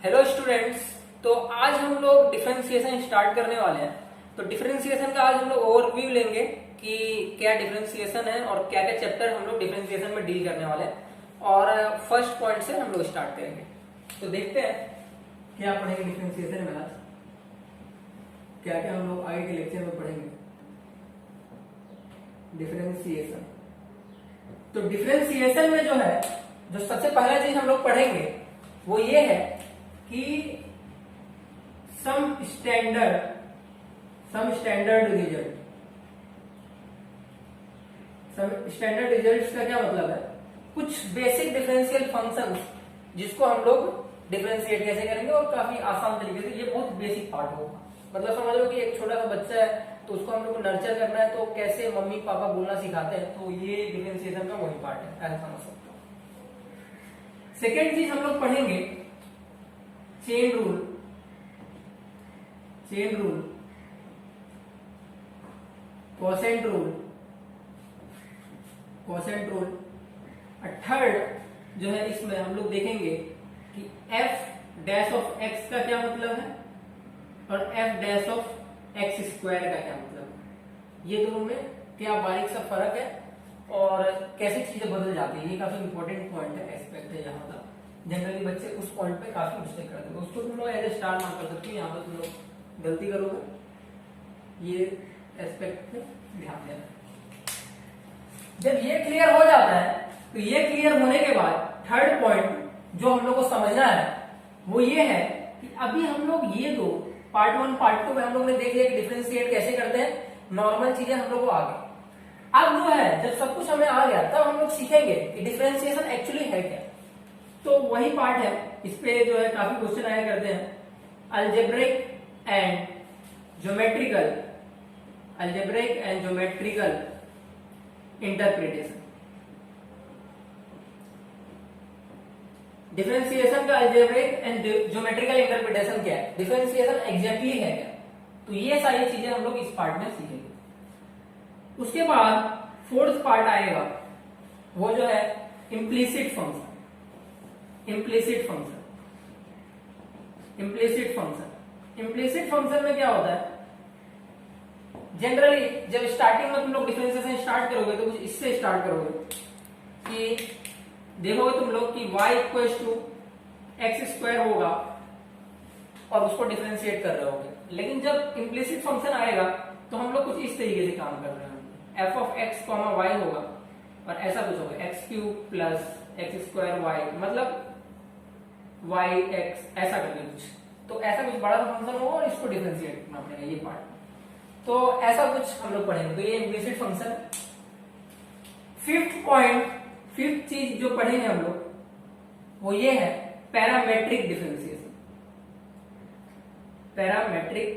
Hello students. तो आज हम लोग डिफरेंशिएशन स्टार्ट करने वाले हैं। तो डिफरेंशिएशन का आज हम लोग ओवरव्यू लेंगे कि क्या डिफरेंशिएशन है और क्या क्या चैप्टर हम लोग डिफरेंशिएशन में डील करने वाले हैं। और फर्स्ट पॉइंट से हम लोग स्टार्ट करेंगे। तो देखते हैं क्या पढ़ेंगे डिफरेंशिएशन में आज, क्या क्या हम लोग आगे के लेक्चर में पढ़ेंगे। डिफरेंशिएशन, तो डिफरेंशिएशन में जो है, जो सबसे पहला चीज हम लोग पढ़ेंगे वो ये है कि सम स्टैंडर्ड रिजल्ट का क्या मतलब है? कुछ बेसिक डिफरेंशियल फंक्शंस जिसको हम लोग डिफरेंशिएट कैसे करेंगे और काफी आसान तरीके से। ये बहुत बेसिक पार्ट होगा। मतलब समझ लो कि एक छोटा सा बच्चा है तो उसको हम लोग को नर्चर करना है, तो कैसे मम्मी पापा बोलना सिखाते हैं, तो ये डिफरेंशिएशन का वही पार्ट है, ऐसा समझ सकते हो। सेकेंड चीज हम लोग पढ़ेंगे चेन रूल, कोसेंट रूल। और थर्ड जो है, इसमें हम लोग देखेंगे कि एफ डैश ऑफ एक्स का क्या मतलब है और F dash of x square का क्या मतलब है। ये दोनों में क्या बारीक सा फर्क है और कैसे चीजें बदल जाती है। ये काफी इंपॉर्टेंट पॉइंट है, एस्पेक्ट है। यहाँ तक जनरली बच्चे उस पॉइंट पे काफी मिस्टेक करते हैं, उसको तुम लोग एज ए स्टार मार्क कर सकते हो। यहाँ पर तुम लोग गलती करोगे, ये एस्पेक्ट पे ध्यान देना। जब ये क्लियर हो जाता है तो ये क्लियर होने के बाद थर्ड पॉइंट जो हम लोग को समझना है वो ये है कि अभी हम लोग ये दो पार्ट 1 पार्ट 2 में हम लोग ने देख लिया कि डिफरेंशिएट कैसे करते हैं, नॉर्मल चीजें हम लोग को आ गई। अब जो है, जब सब कुछ हमें आ गया तब हम लोग सीखेंगे कि डिफरेंशिएशन एक्चुअली है क्या। तो वही पार्ट है, इस पे जो है काफी क्वेश्चन आया करते हैं। Algebraic and geometrical interpretation. Differentiation का अलजेब्रिक एंड ज्योमेट्रिकल इंटरप्रिटेशन क्या है, डिफरेंशिएशन एग्जैक्टली है क्या। तो ये सारी चीजें हम लोग इस पार्ट में सीखेंगे। उसके बाद फोर्थ पार्ट आएगा, वो जो है इम्प्लीसिट फंक्शन। इम्प्लीसिट फंक्शन में क्या होता है, जनरली जब स्टार्टिंग में तुम लोग डिफरेंशिएशन स्टार्ट करोगे तो कुछ इससे स्टार्ट करोगे कि देखोगे तुम लोग कि y equal to x square होगा और उसको डिफरेंशिएट कर रहे होगे। लेकिन जब इम्प्लीसिट फंक्शन आएगा तो हम लोग कुछ इस तरीके से काम कर रहे हैं, f of x comma y होगा और ऐसा कुछ होगा, x cube plus x square y, मतलब वाई एक्स, ऐसा करके कुछ। तो ऐसा कुछ बड़ा सा फंक्शन होगा और इसको डिफरेंशिएट करना पड़ेगा, ये पार्ट। तो ऐसा कुछ हम लोग पढ़ेंगे। तो ये इम्प्लीसिट फंक्शन। फिफ्थ चीज जो पढ़ेंगे हम लोग वो ये है पैरामेट्रिक डिफरेंशिएशन। पैरामेट्रिक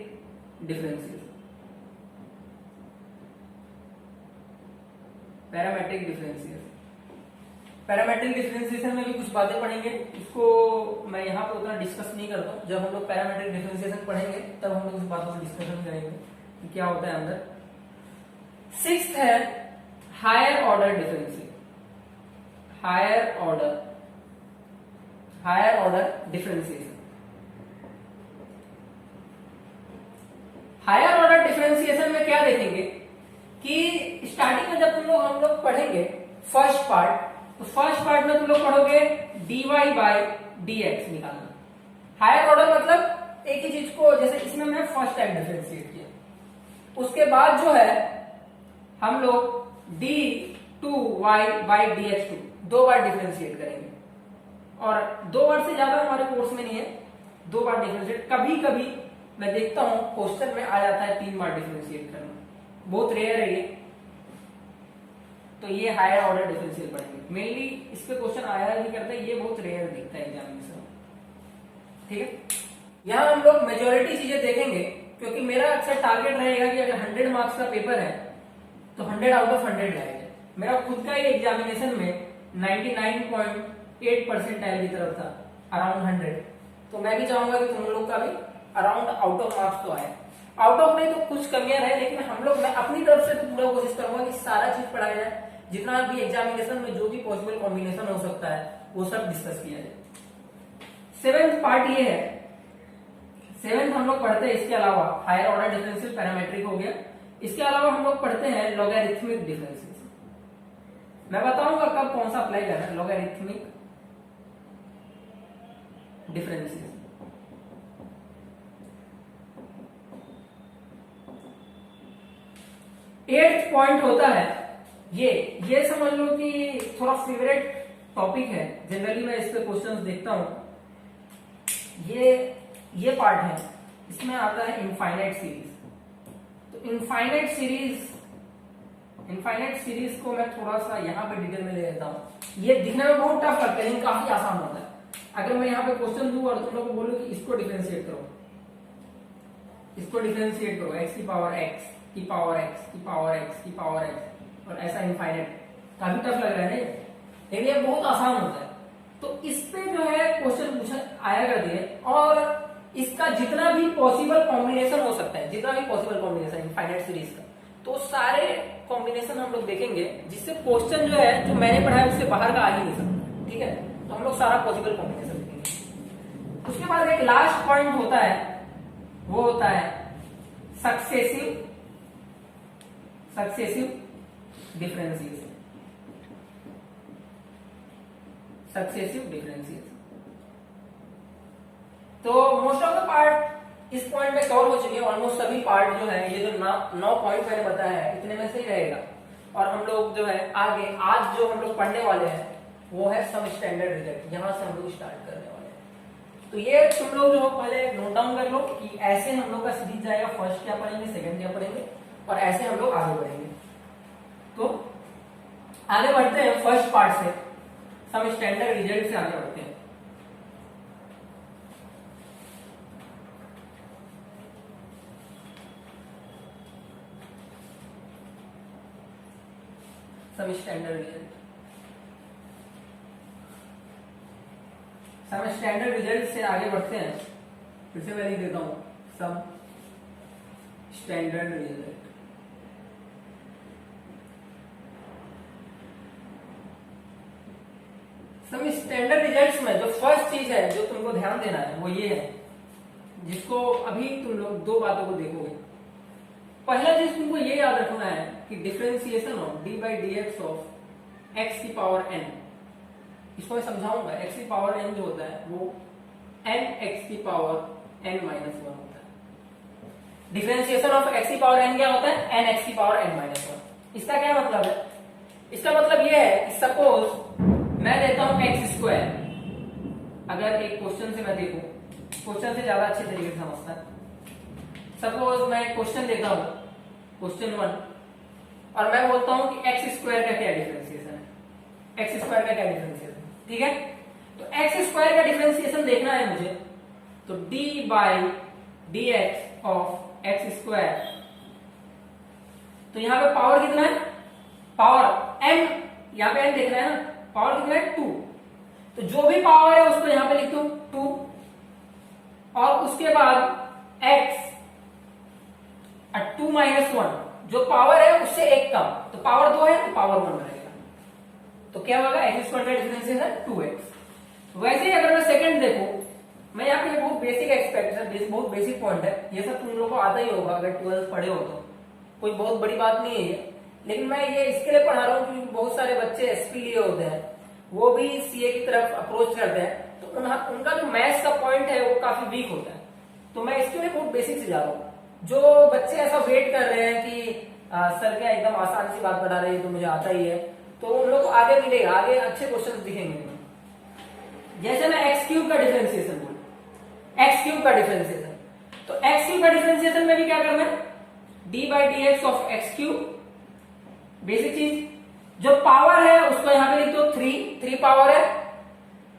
डिफरेंशिएशन में भी कुछ बातें पढ़ेंगे, इसको मैं यहाँ पे उतना डिस्कस नहीं करता हूँ। जब हम लोग पैरामेट्रिक डिफरेंशिएशन पढ़ेंगे तब हम लोग इस बातों पर डिस्कशन करेंगे कि क्या होता है अंदर। सिक्स्थ है higher order differentiation. Higher order differentiation में क्या देखेंगे कि स्टार्टिंग में जब हम लोग पढ़ेंगे फर्स्ट पार्ट, तो फर्स्ट पार्ट में तुम लोग पढ़ोगे dy बाई dx निकालना। हायर ऑर्डर मतलब एक ही चीज को, जैसे इसमें मैं फर्स्ट टाइम डिफरेंशिएट किया, उसके बाद जो है हम लोग d2y बाई dx2 दो बार डिफरेंशिएट करेंगे। और दो बार से ज्यादा हमारे कोर्स में नहीं है, दो बार डिफरेंशिएट। कभी कभी मैं देखता हूं क्वेश्चन में आ जाता है 3 बार डिफरेंशिएट करना, बहुत रेयर है ये। तो ये हायर ऑर्डर डिफरेंशियल पढ़ेंगे। मेनली इस पे क्वेश्चन आया नहीं करता, ये बहुत रेयर दिखता है एग्जामिनेशन। ठीक है, यहाँ हम लोग मेजोरिटी चीजें देखेंगे क्योंकि मेरा अक्सर टारगेट रहेगा कि अगर 100 मार्क्स का पेपर है तो 100 आउट ऑफ 100 जाएगा। मेरा खुद का ही एग्जामिनेशन में 99.8 परसेंटाइल की तरफ था, अराउंड 100। तो मैं भी चाहूंगा कि तुम लोग का भी अराउंड आउट ऑफ मार्क्स तो आए। आउट ऑफ नहीं तो कुछ कमियां रहे, लेकिन हम लोग, मैं अपनी तरफ से तो पूरा कोशिश करूंगा कि सारा चीज पढ़ाया जाए, जितना भी एग्जामिनेशन में जो भी पॉसिबल कॉम्बिनेशन हो सकता है वो सब डिस्कस किया जाए। सेवेंथ पार्ट ये है, सेवेंथ हम लोग पढ़ते हैं इसके अलावा हायर ऑर्डर डिफरेंशियल पैरामेट्रिक हो गया, इसके अलावा हम लोग पढ़ते हैं लॉगरिथमिक डिफरेंशियल। मैं बताऊंगा कब कौन सा अप्लाई करना है लॉगरिथमिक डिफरेंशियल। एट्थ पॉइंट होता है ये समझ लो कि थोड़ा फेवरेट टॉपिक है, जनरली मैं इस पे क्वेश्चंस देखता हूं। ये पार्ट है, इसमें आता है इनफाइनाइट सीरीज। तो इनफाइनाइट सीरीज को मैं थोड़ा सा यहां पे डिटेल में ले लेता हूं। ये दिखने में बहुत टफ लगता है लेकिन काफी आसान होता है। अगर मैं यहाँ पे क्वेश्चन दूं और तुम लोग को बोलूं कि इसको डिफरेंशिएट करो, x की पावर x की पावर x की पावर x की पावर x और ऐसा इनफाइनाइट, काफी टफ लग रहा है लेकिन ये बहुत आसान होता है। तो इस पे जो है क्वेश्चन पूछा आया करती है और इसका जितना भी पॉसिबल कॉम्बिनेशन हो सकता है, जितना भी पॉसिबल कॉम्बिनेशन इनफाइनाइट सीरीज का, तो सारे कॉम्बिनेशन हम लोग देखेंगे जिससे क्वेश्चन जो है जो मैंने पढ़ा है उससे बाहर का आ ही नहीं सकता। ठीक है, तो हम लोग सारा पॉसिबल कॉम्बिनेशन देखेंगे। उसके बाद एक लास्ट पॉइंट होता है, वो होता है सक्सेसिव डिफरेंशिएशन। तो मोस्ट ऑफ द पार्ट इस पॉइंट में कवर हो चुके हैं। ऑलमोस्ट सभी पार्ट जो है, ये जो 9 पॉइंट मैंने बताया है इतने में से ही रहेगा। और हम लोग जो है आगे आज जो हम लोग पढ़ने वाले हैं वो है सम स्टैंडर्ड रिजल्ट। यहां से हम लोग स्टार्ट करने वाले हैं। तो ये तुम लोग जो पहले नोट डाउन कर लो कि ऐसे हम लोग का सीरीज जाएगा। फर्स्ट क्या पढ़ेंगे, सेकंड क्या पढ़ेंगे और ऐसे हम लोग आगे बढ़ेंगे। तो आगे बढ़ते हैं फर्स्ट पार्ट से, सम स्टैंडर्ड रिजल्ट से आगे बढ़ते हैं। सम स्टैंडर्ड रिजल्ट से आगे बढ़ते हैं। फिर से मैं लिख देता हूं some standard result. Some standard results में जो फर्स्ट चीज है जो तुमको ध्यान देना है वो ये है, जिसको अभी तुम लोग दो बातों को देखोगे। पहला चीज तुमको ये याद रखना है कि differentiation of D by D x of x की पावर n, इसको मैं समझाऊंगा। एक्स की पावर n जो होता है वो n एक्स की पावर n माइनस 1 होता है। डिफरेंशिएशन ऑफ एक्स की पावर n क्या होता है, n एक्स की पावर n माइनस 1। इसका क्या मतलब है, इसका मतलब ये है कि सपोज मैं देता हूं एक्स स्क्वायर। अगर एक क्वेश्चन से मैं देखूं, क्वेश्चन से ज्यादा अच्छे तरीके से समझता है। सपोज मैं क्वेश्चन देता हूं, क्वेश्चन 1, और मैं बोलता हूं कि एक्स स्क्वायर का क्या डिफरेंशिएशन है, एक्स स्क्वायर का क्या डिफरेंशिएशन, ठीक है। तो एक्स स्क्वायर का डिफरेंशिएशन देखना है मुझे, तो D by D x of x square. तो यहां पे पावर कितना है, पावर m, यहां पे n देखना है ना, पावर कितना है 2। तो जो भी पावर है उसको यहां पे लिख दो 2, और उसके बाद x 2 माइनस 1, जो पावर है उससे एक कम, तो पावर 2 है तो पावर 1 रहेगा। तो क्या होगा, एक्स स्क्वायर का डिफरेंशिएशन 2x। वैसे ही अगर मैं सेकंड देखूं, मैं यहाँ पे बहुत बेसिक एक्सपेक्टेशन, बहुत बेसिक पॉइंट है, ये सब तुम लोगों को आता ही होगा अगर 12th पढ़े हो तो, कोई बहुत बड़ी बात नहीं है ये। लेकिन मैं ये इसके लिए पढ़ा रहा हूँ क्योंकि बहुत सारे बच्चे एसपी लिए होते हैं, वो भी सीए की तरफ अप्रोच करते हैं, तो उनका जो मैथ्स का पॉइंट है वो काफी वीक होता है। तो मैं इसके लिए बहुत बेसिक से जा रहा हूँ। जो बच्चे ऐसा वेट कर रहे हैं कि सर क्या एकदम आसान सी बात पढ़ा रहे हैं तो मुझे आता ही है, तो उन लोग को आगे मिलेगा, आगे अच्छे क्वेश्चन दिखेंगे। जैसे मैं एक्स क्यूब का डिफरेंशिएशन बोलूं, एक्स क्यूब का डिफरेंशिएशन, तो एक्स क्यूब का डिफरेंशिएशन में भी क्या करना है, D by D x of x cube. Basic चीज, जो पावर है उसको यहां पे लिख दो 3 पावर है,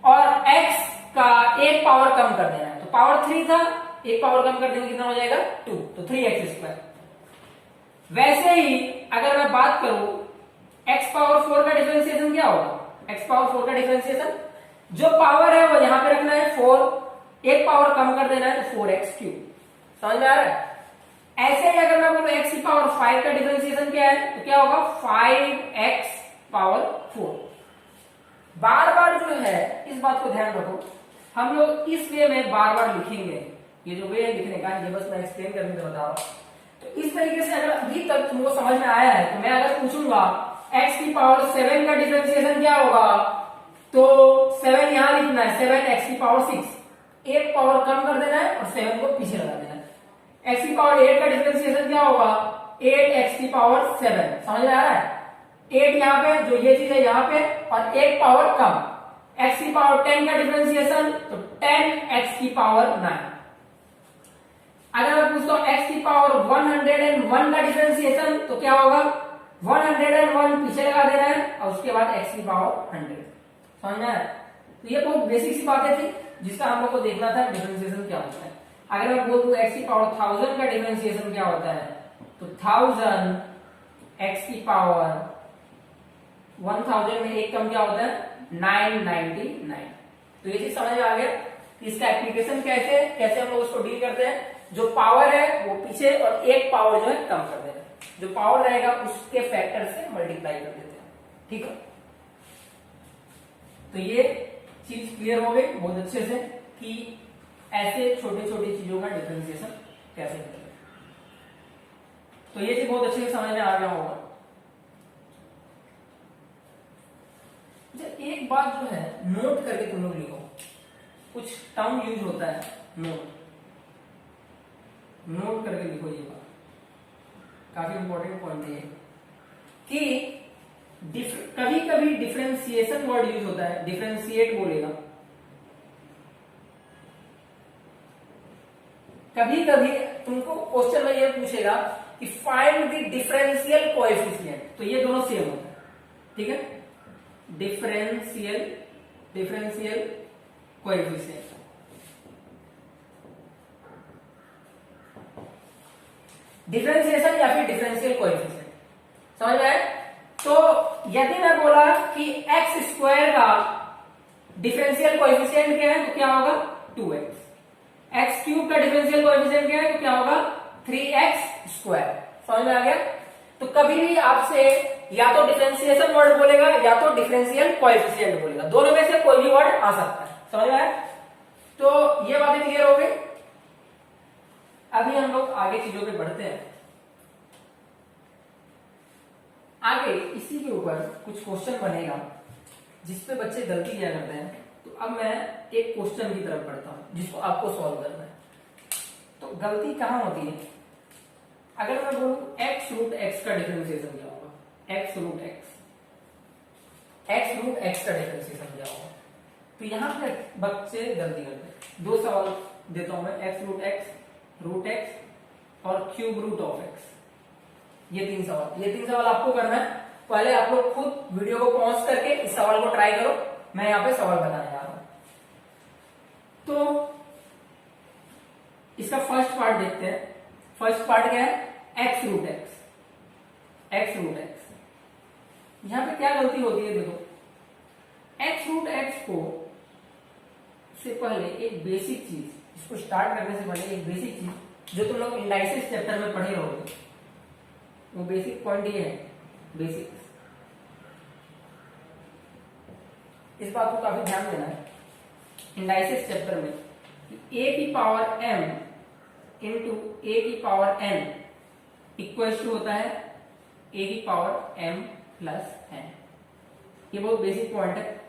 और x का एक पावर कम कर देना है। तो पावर 3 था, एक पावर कम कर देंगे कितना हो जाएगा 2, तो 3x स्क्वायर। वैसे ही अगर मैं बात करूं x पावर 4 का डिफरेंशिएशन क्या होगा, x पावर 4 का डिफरेंशिएशन, जो पावर है वो यहां पे रखना है 4, एक पावर कम कर देना है तो 4x क्यूब। समझ में आ रहा है। ऐसे ही अगर मैं बोलूं x की पावर 5 का डिफरेंशिएशन क्या है, तो क्या होगा 5x पावर 4। बार बार जो है इस बात को ध्यान रखो, हम लोग इस वे में बार बार लिखेंगे। ये जो वे है लिखने का, ये बस मैं एक्सप्लेन करने को बता रहा हूं। तो इस तरीके से अगर अभी तक तुमको समझ में आया है, तो मैं अगर पूछूंगा x की पावर 7 का डिफरेंशिएशन क्या होगा, तो 7 यहां लिखना है, 7x की पावर 6, एक पावर कम कर देना है और 7 को पीछे लगा देना है। x की पावर 8 का डिफरेंशिएशन क्या होगा, 8x की पावर 7, समझ में आ रहा है। 8 यहाँ पे, जो ये चीज है यहाँ पे, और एक पावर कम। x की पावर 10 का डिफरेंशिएशन, तो 10x की पावर 9। अगर मैं पूछता हूं x की पावर 101 का डिफरेंशिएशन, तो क्या होगा, 101 पीछे लगा देना है और उसके बाद x की पावर 100। समझ में आया। तो ये बहुत बेसिक सी बातें थी जिसका हम लोग को देखना था डिफरेंशिएशन क्या होता है। अगर मैं बोल दूं x की पावर 1000 का डिफरेंशिएशन क्या होता है, तो 1000 x की पावर 1000 में एक कम क्या होता है, 999। तो ये चीज समझ में आ गया। इसका एप्लीकेशन कैसे हम लोग उसको डील करते हैं। जो पावर है वो पीछे और एक पावर जो है कम कर देते हैं, जो पावर रहेगा उसके फैक्टर से मल्टीप्लाई कर देते हैं। ठीक है, तो ये चीज क्लियर हो गई बहुत अच्छे से कि ऐसे छोटे छोटे चीजों का डिफरेंशिएशन कैसे करें। तो ये चीज बहुत अच्छे से समझ में आ गया होगा। एक बात जो है नोट करके तुम लोग लिखो, कुछ टर्म यूज होता है, नोट करके लिखो। ये बात काफी इंपॉर्टेंट पॉइंट है कि कभी कभी डिफरेंशिएशन वर्ड यूज होता है, डिफरेंशिएट बोलेगा। कभी कभी तुमको क्वेश्चन में ये पूछेगा कि फाइंड द डिफरेंशियल कोएफिशिएंट, तो ये दोनों सेम होता है। ठीक है, डिफरेंशियल कोएफिशिएंट। डिफरेंशिएशन या फिर डिफरेंशियल कोएफिशिएंट, समझ में आया। तो यदि मैं बोला कि x स्क्वायर का डिफरेंशियल कोएफिशिएंट क्या है, तो क्या होगा 2x। x क्यूब का डिफरेंशियल कोएफिशिएंट क्या है, तो क्या होगा 3x स्क्वायर। समझ में आ गया। तो कभी भी आपसे या तो डिफरेंशिएशन वर्ड बोलेगा या तो डिफरेंशियल कोएफिशिएंट बोलेगा, दोनों में से कोई भी वर्ड आ सकता है। समझ में आया। तो ये बातें क्लियर हो गई। अभी हम लोग आगे चीजों पे बढ़ते हैं। आगे इसी के ऊपर कुछ क्वेश्चन बनेगा जिसपे बच्चे गलती किया करते हैं। तो अब मैं एक क्वेश्चन की तरफ बढ़ता हूं जिसको आपको सॉल्व करना है। तो गलती कहां होती है, अगर मैं बोलूं x रूट x का डिफरेंशिएशन क्या होगा, x रूट x का डिफरेंशिएशन क्या होगा। तो यहां पे बच्चे गलती करते हैं। दो सवाल देता हूं मैं, x रूट x और क्यूब रूट ऑफ x। ये तीन सवाल आपको करना है। पहले आप लोग खुद वीडियो को पॉज करके इस सवाल को ट्राई करो, मैं यहां पे सवाल बताने जा रहा हूं। तो इसका फर्स्ट पार्ट देखते हैं। फर्स्ट पार्ट क्या है, x रूट x। यहां पे क्या गलती होती है, देखो x रूट x को से पहले एक बेसिक चीज, इसको स्टार्ट करने से पहले एक बेसिक चीज जो तुम लोग इंडाइसिस चैप्टर में पढ़े रहोगे, वो बेसिक पॉइंट ये है, बेसिक्स। इस बात को काफी ध्यान देना है इंडाइसिस चैप्टर में कि a की पावर m इंटू a की पावर n इक्वल टू होता है a की पावर m प्लस n। ये बहुत बेसिक पॉइंट है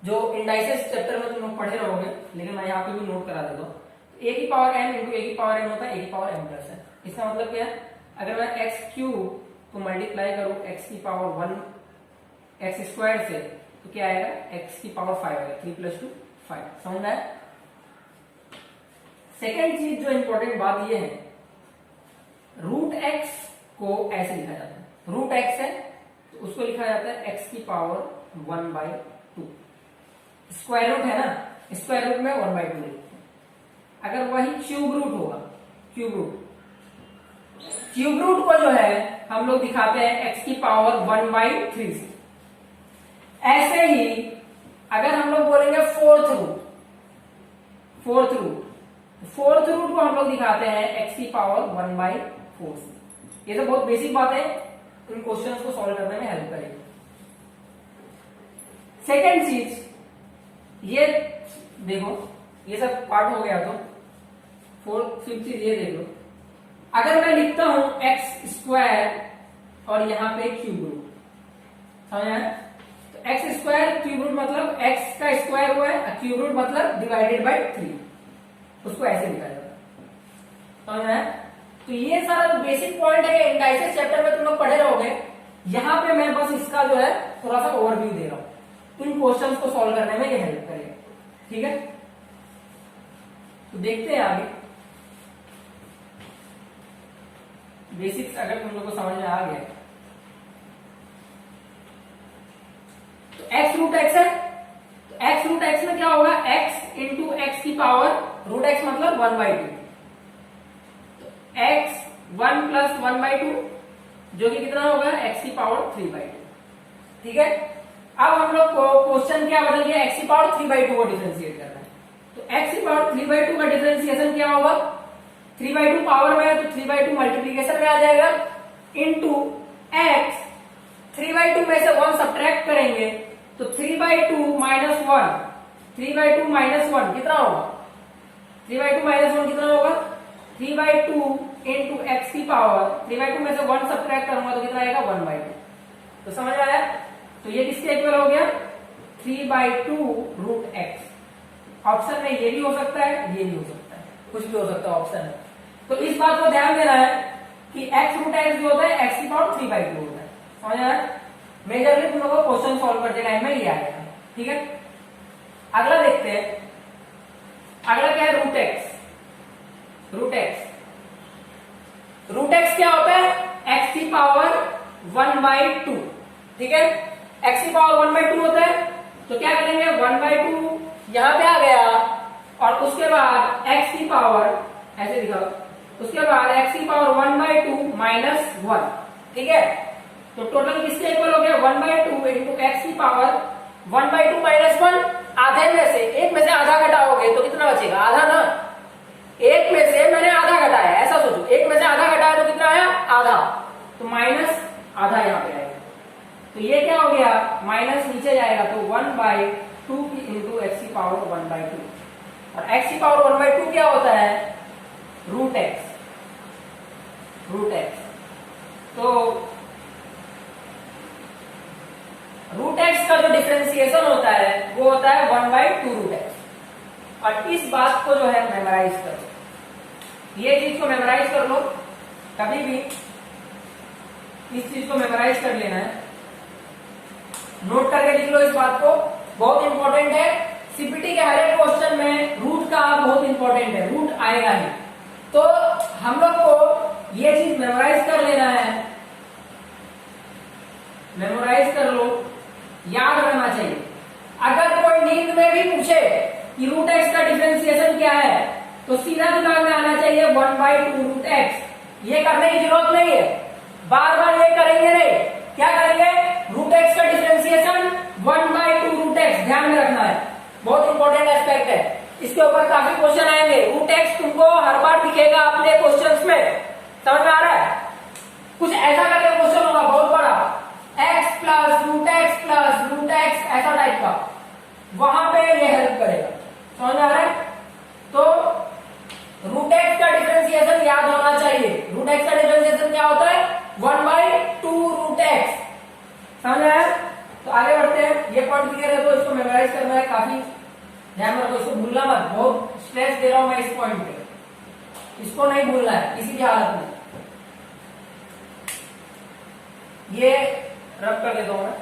जो इंडाइसिस चैप्टर में तुम लोग पढ़े रहोगे, लेकिन मैं यहाँ पे भी नोट करा देता हूँ। a की पावर m इंटू a की पावर n होता है a की पावर m प्लस n। इसका मतलब क्या है, अगर मैं x क्यूब को मल्टीप्लाई करूं x की पावर 1 x स्क्वायर से, तो क्या आएगा x की पावर 5 आएगा, 3 प्लस 2 5। समझ में आया। सेकेंड चीज जो इंपॉर्टेंट बात ये है, रूट x को ऐसे लिखा जाता है, रूट x है तो उसको लिखा जाता है x की पावर 1/2। स्क्वायर रूट है ना, स्क्वायर रूट में 1/2 लिखते हैं। अगर वही क्यूब रूट होगा, क्यूब रूट को जो है हम लोग दिखाते हैं x की पावर 1/3 से। ऐसे ही अगर हम लोग बोलेंगे फोर्थ रूट को हम लोग दिखाते हैं x की पावर 1/4 से। ये तो बहुत बेसिक बात है, इन क्वेश्चंस को सॉल्व करने में हेल्प करेगी। सेकेंड चीज ये देखो, ये सब पार्ट हो गया। तो फोर्थ फिफ्थ चीज ये देख लो, अगर मैं लिखता हूं एक्स स्क्वायर और यहाँ पे क्यूब रूट, समझ आया? तो एक्स स्क्वायर क्यूब रूट मतलब एक्स का स्क्वायर हुआ है, क्यूब रूट मतलब डिवाइडेड बाय 3, उसको ऐसे लिखा जाता है, समझ आया? तो ये सारा बेसिक पॉइंट है, इंडाइसेस चैप्टर में तुम लोग पढ़े रहोगे। यहाँ पे मैं बस इसका जो है थोड़ा सा ओवरव्यू दे रहा हूं, इन क्वेश्चंस को सॉल्व करने में ये हेल्प करेगा, ठीक है? तो देखते हैं आगे। बेसिक्स अगर तुम लोग को समझ में आ गया तो एक्स रूट एक्स है, तो एक्स रूट एक्स में क्या होगा, एक्स इंटू एक्स की पावर रूट एक्स मतलब 1/2, तो एक्स 1 प्लस 1/2 जो कि कितना होगा, एक्स की पावर 3/2, ठीक है? अब हम लोग को क्वेश्चन क्या बदल गया, एक्स की पावर 3/2 को डिफरेंशिएट करना है, तो एक्स की पावर 3/2 का डिफरेंशिएशन क्या होगा, 3/2 पावर में है तो 3/2 मल्टीप्लीकेशन में आ जाएगा, इंटू एक्स 3/2 में से 1 सब्ट्रैक्ट करेंगे तो 3/2 माइनस 1, 3/2 माइनस 1 कितना होगा, 3/2 माइनस 1 कितना होगा, 3/2 इंटू एक्स की पावर 3/2 में से 1 सब्ट्रैक्ट करूंगा तो कितना आएगा, 1/2। तो समझ में आया? तो ये किसके इक्वल हो गया, 3/2 रूट एक्स। ऑप्शन में ये भी हो सकता है, ये भी हो सकता है, कुछ भी हो सकता है ऑप्शन में। तो इस बात को ध्यान देना है कि एक्स रूट एक्स जो होता है एक्स की पावर 3/2 होता है, समझ आया? मेजरली तुम लोगों को क्वेश्चन सॉल्व करते टाइम में ये आएगा, ठीक है? अगला देखते हैं, अगला क्या है, root x. Root x, root x क्या होता है, एक्स की पावर 1/2, ठीक है? एक्स की पावर 1/2 होता है, तो क्या करेंगे, 1/2 यहां पे आ गया और उसके बाद एक्स की पावर ऐसे दिखा, उसके बाद एक्स की पावर 1/2 माइनस 1, ठीक है? तो टोटल किसके इक्वल हो गया, 1/2 इंटू एक्स की पावर 1/2 माइनस 1, आधे में से एक में से आधा घटाओगे तो कितना बचेगा, आधा ना, एक में से मैंने आधा घटाया, ऐसा सोचो, एक में से आधा घटाया तो कितना आया, आधा, तो माइनस आधा यहाँ पे आएगा, तो ये क्या हो गया, माइनस नीचे जाएगा तो 1/2 की इंटू एक्स की पावर 1/2, और एक्स की पावर 1/2 क्या होता है, रूट एक्स, रूट एक्स। तो रूट एक्स का जो डिफरेंशिएशन होता है वो होता है 1/2 रूट एक्स, और इस बात को जो है मेमोराइज करो, ये चीज को मेमोराइज कर लो, कभी भी इस चीज को मेमोराइज कर लेना है, नोट करके लिख लो इस बात को, बहुत इंपॉर्टेंट है। सीपीटी के हर एक क्वेश्चन में रूट का बहुत इंपॉर्टेंट है, रूट आएगा ही, तो हम लोग को ये चीज मेमोराइज कर लेना है, मेमोराइज कर लो, याद रहना चाहिए। अगर कोई नींद में भी पूछे कि रूट एक्स का डिफरेंशिएशन क्या है तो सीधा दिमाग में आना चाहिए 1/2 रूट एक्स, ये करने की जरूरत नहीं है, बार बार ये करेंगे नहीं, क्या करेंगे, रूट एक्स का डिफरेंशिएशन 1/2 रूट एक्स, ध्यान में रखना है, बहुत इंपॉर्टेंट एस्पेक्ट है, इसके ऊपर काफी क्वेश्चन आएंगे। रूट एक्स तुमको हर बार दिखेगा अपने क्वेश्चंस में, समझ में आ रहा है? कुछ ऐसा करके क्वेश्चन होगा बहुत बड़ा, एक्स प्लस रूट एक्स ऐसा टाइप का, वहां पे ये हेल्प करेगा, समझ में आ रहा है? तो रूट एक्स का डिफरेंशिएशन याद होना चाहिए, रूट एक्स का डिफरेंशिएशन क्या होता है, 1/2 रूट एक्स, समझ आया? तो आगे बढ़ते हैं, ये पॉइंट क्लियर है तो इसको मेमोराइज करना है, काफी ध्यान रखो, इसको भूलना मत, बहुत स्ट्रेस दे रहा हूं मैं इस पॉइंट पे, इसको नहीं भूलना है किसी भी हालत में। ये रब कर देता हूं मैं,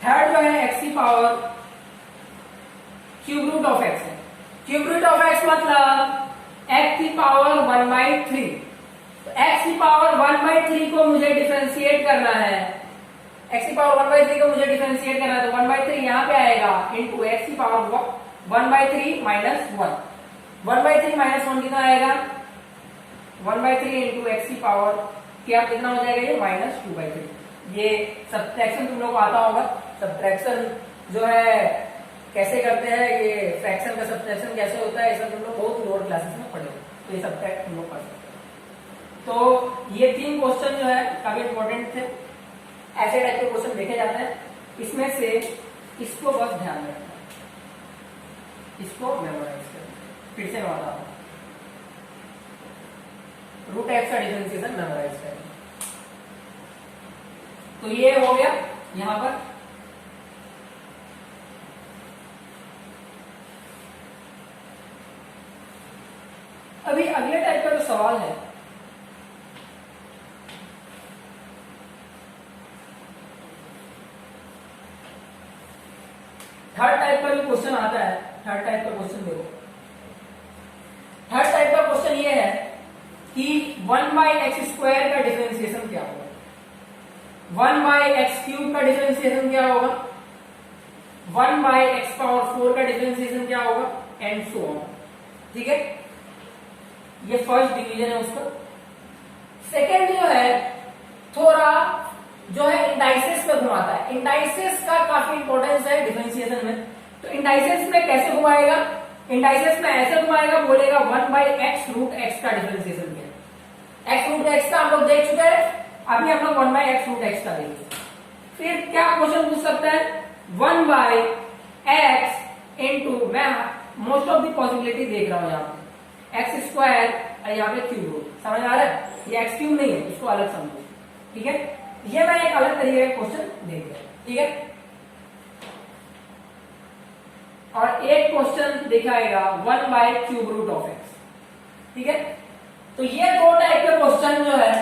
थर्ड जो है एक्स की power cube root of x है, क्यूब रूट ऑफ एक्स मतलब एक्स की पावर 1/3, तो एक्स की पावर 1/3 को मुझे डिफरेंशिएट करना है, एक्स की पावर 1/3 को मुझे डिफरेंशिएट करना है, तो 1/3 यहां पे आएगा इंटू एक्स की पावर 1/3 माइनस 1, 1/3 माइनस 1 कितना आएगा, 1/3 इंटू एक्स की पावर क्या कितना हो जाएगा, ये -2/3। ये सब्ट्रैक्शन तुम लोग को आता होगा, सब्ट्रैक्शन जो है कैसे करते हैं, ये फ्रैक्शन का सब्ट्रैक्शन कैसे होता है, ऐसा तुम लोग बहुत लोअर क्लासेस में पढ़े, तो ये सब्ट्रैक्ट तुम लोग पढ़ सकते हैं। तो ये 3 क्वेश्चन जो है काफी इंपॉर्टेंट थे, ऐसे टाइप के क्वेश्चन देखे जाते हैं। इसमें से इसको बस ध्यान रखना, इसको मेमोराइज करना। फिर से मैं बताता हूं, रूट एक्स का डिफरेंशिएशन मेमोराइज करना। तो ये हो गया यहां पर। अभी अगले टाइप का जो सवाल है, थर्ड टाइप का जो क्वेश्चन आता है, थर्ड टाइप का क्वेश्चन देखो। थर्ड टाइप का क्वेश्चन ये है कि 1/x² का डिफरेंशिएशन क्या होगा, 1/x³ का डिफरेंशिएशन क्या होगा, 1/x⁴ का डिफरेंशिएशन क्या होगा, एंड सो ऑन। ठीक है, ये फर्स्ट डिवीजन है उसका। सेकेंड जो है थोड़ा जो है इंडाइसेस पे घुमाता है। इंडाइसेस का काफी इंपॉर्टेंस है डिफरेंशिएशन में। तो इंडाइसेस में कैसे घुमाएगा, इंडाइसेस में ऐसे घुमाएगा, बोलेगा 1/x√x का डिफरेंशिएशन क्या है। x√x का हम लोग देख चुके हैं, अभी हम लोग 1/x√x का देंगे। फिर क्या क्वेश्चन पूछ सकता है, 1/x इंटू, मैं मोस्ट ऑफ द पॉसिबिलिटी देख रहा हूं यहाँ पे, x² और यहाँ पे क्यूब रूट। समझ आ रहा है, ये x³ नहीं है, इसको अलग समझो। ठीक है, ये मैं एक अलग तरीके का क्वेश्चन देख रहा हूं। ठीक है, और एक क्वेश्चन दिखाएगा 1/√x। ठीक है, तो ये दो टाइप के क्वेश्चन जो है,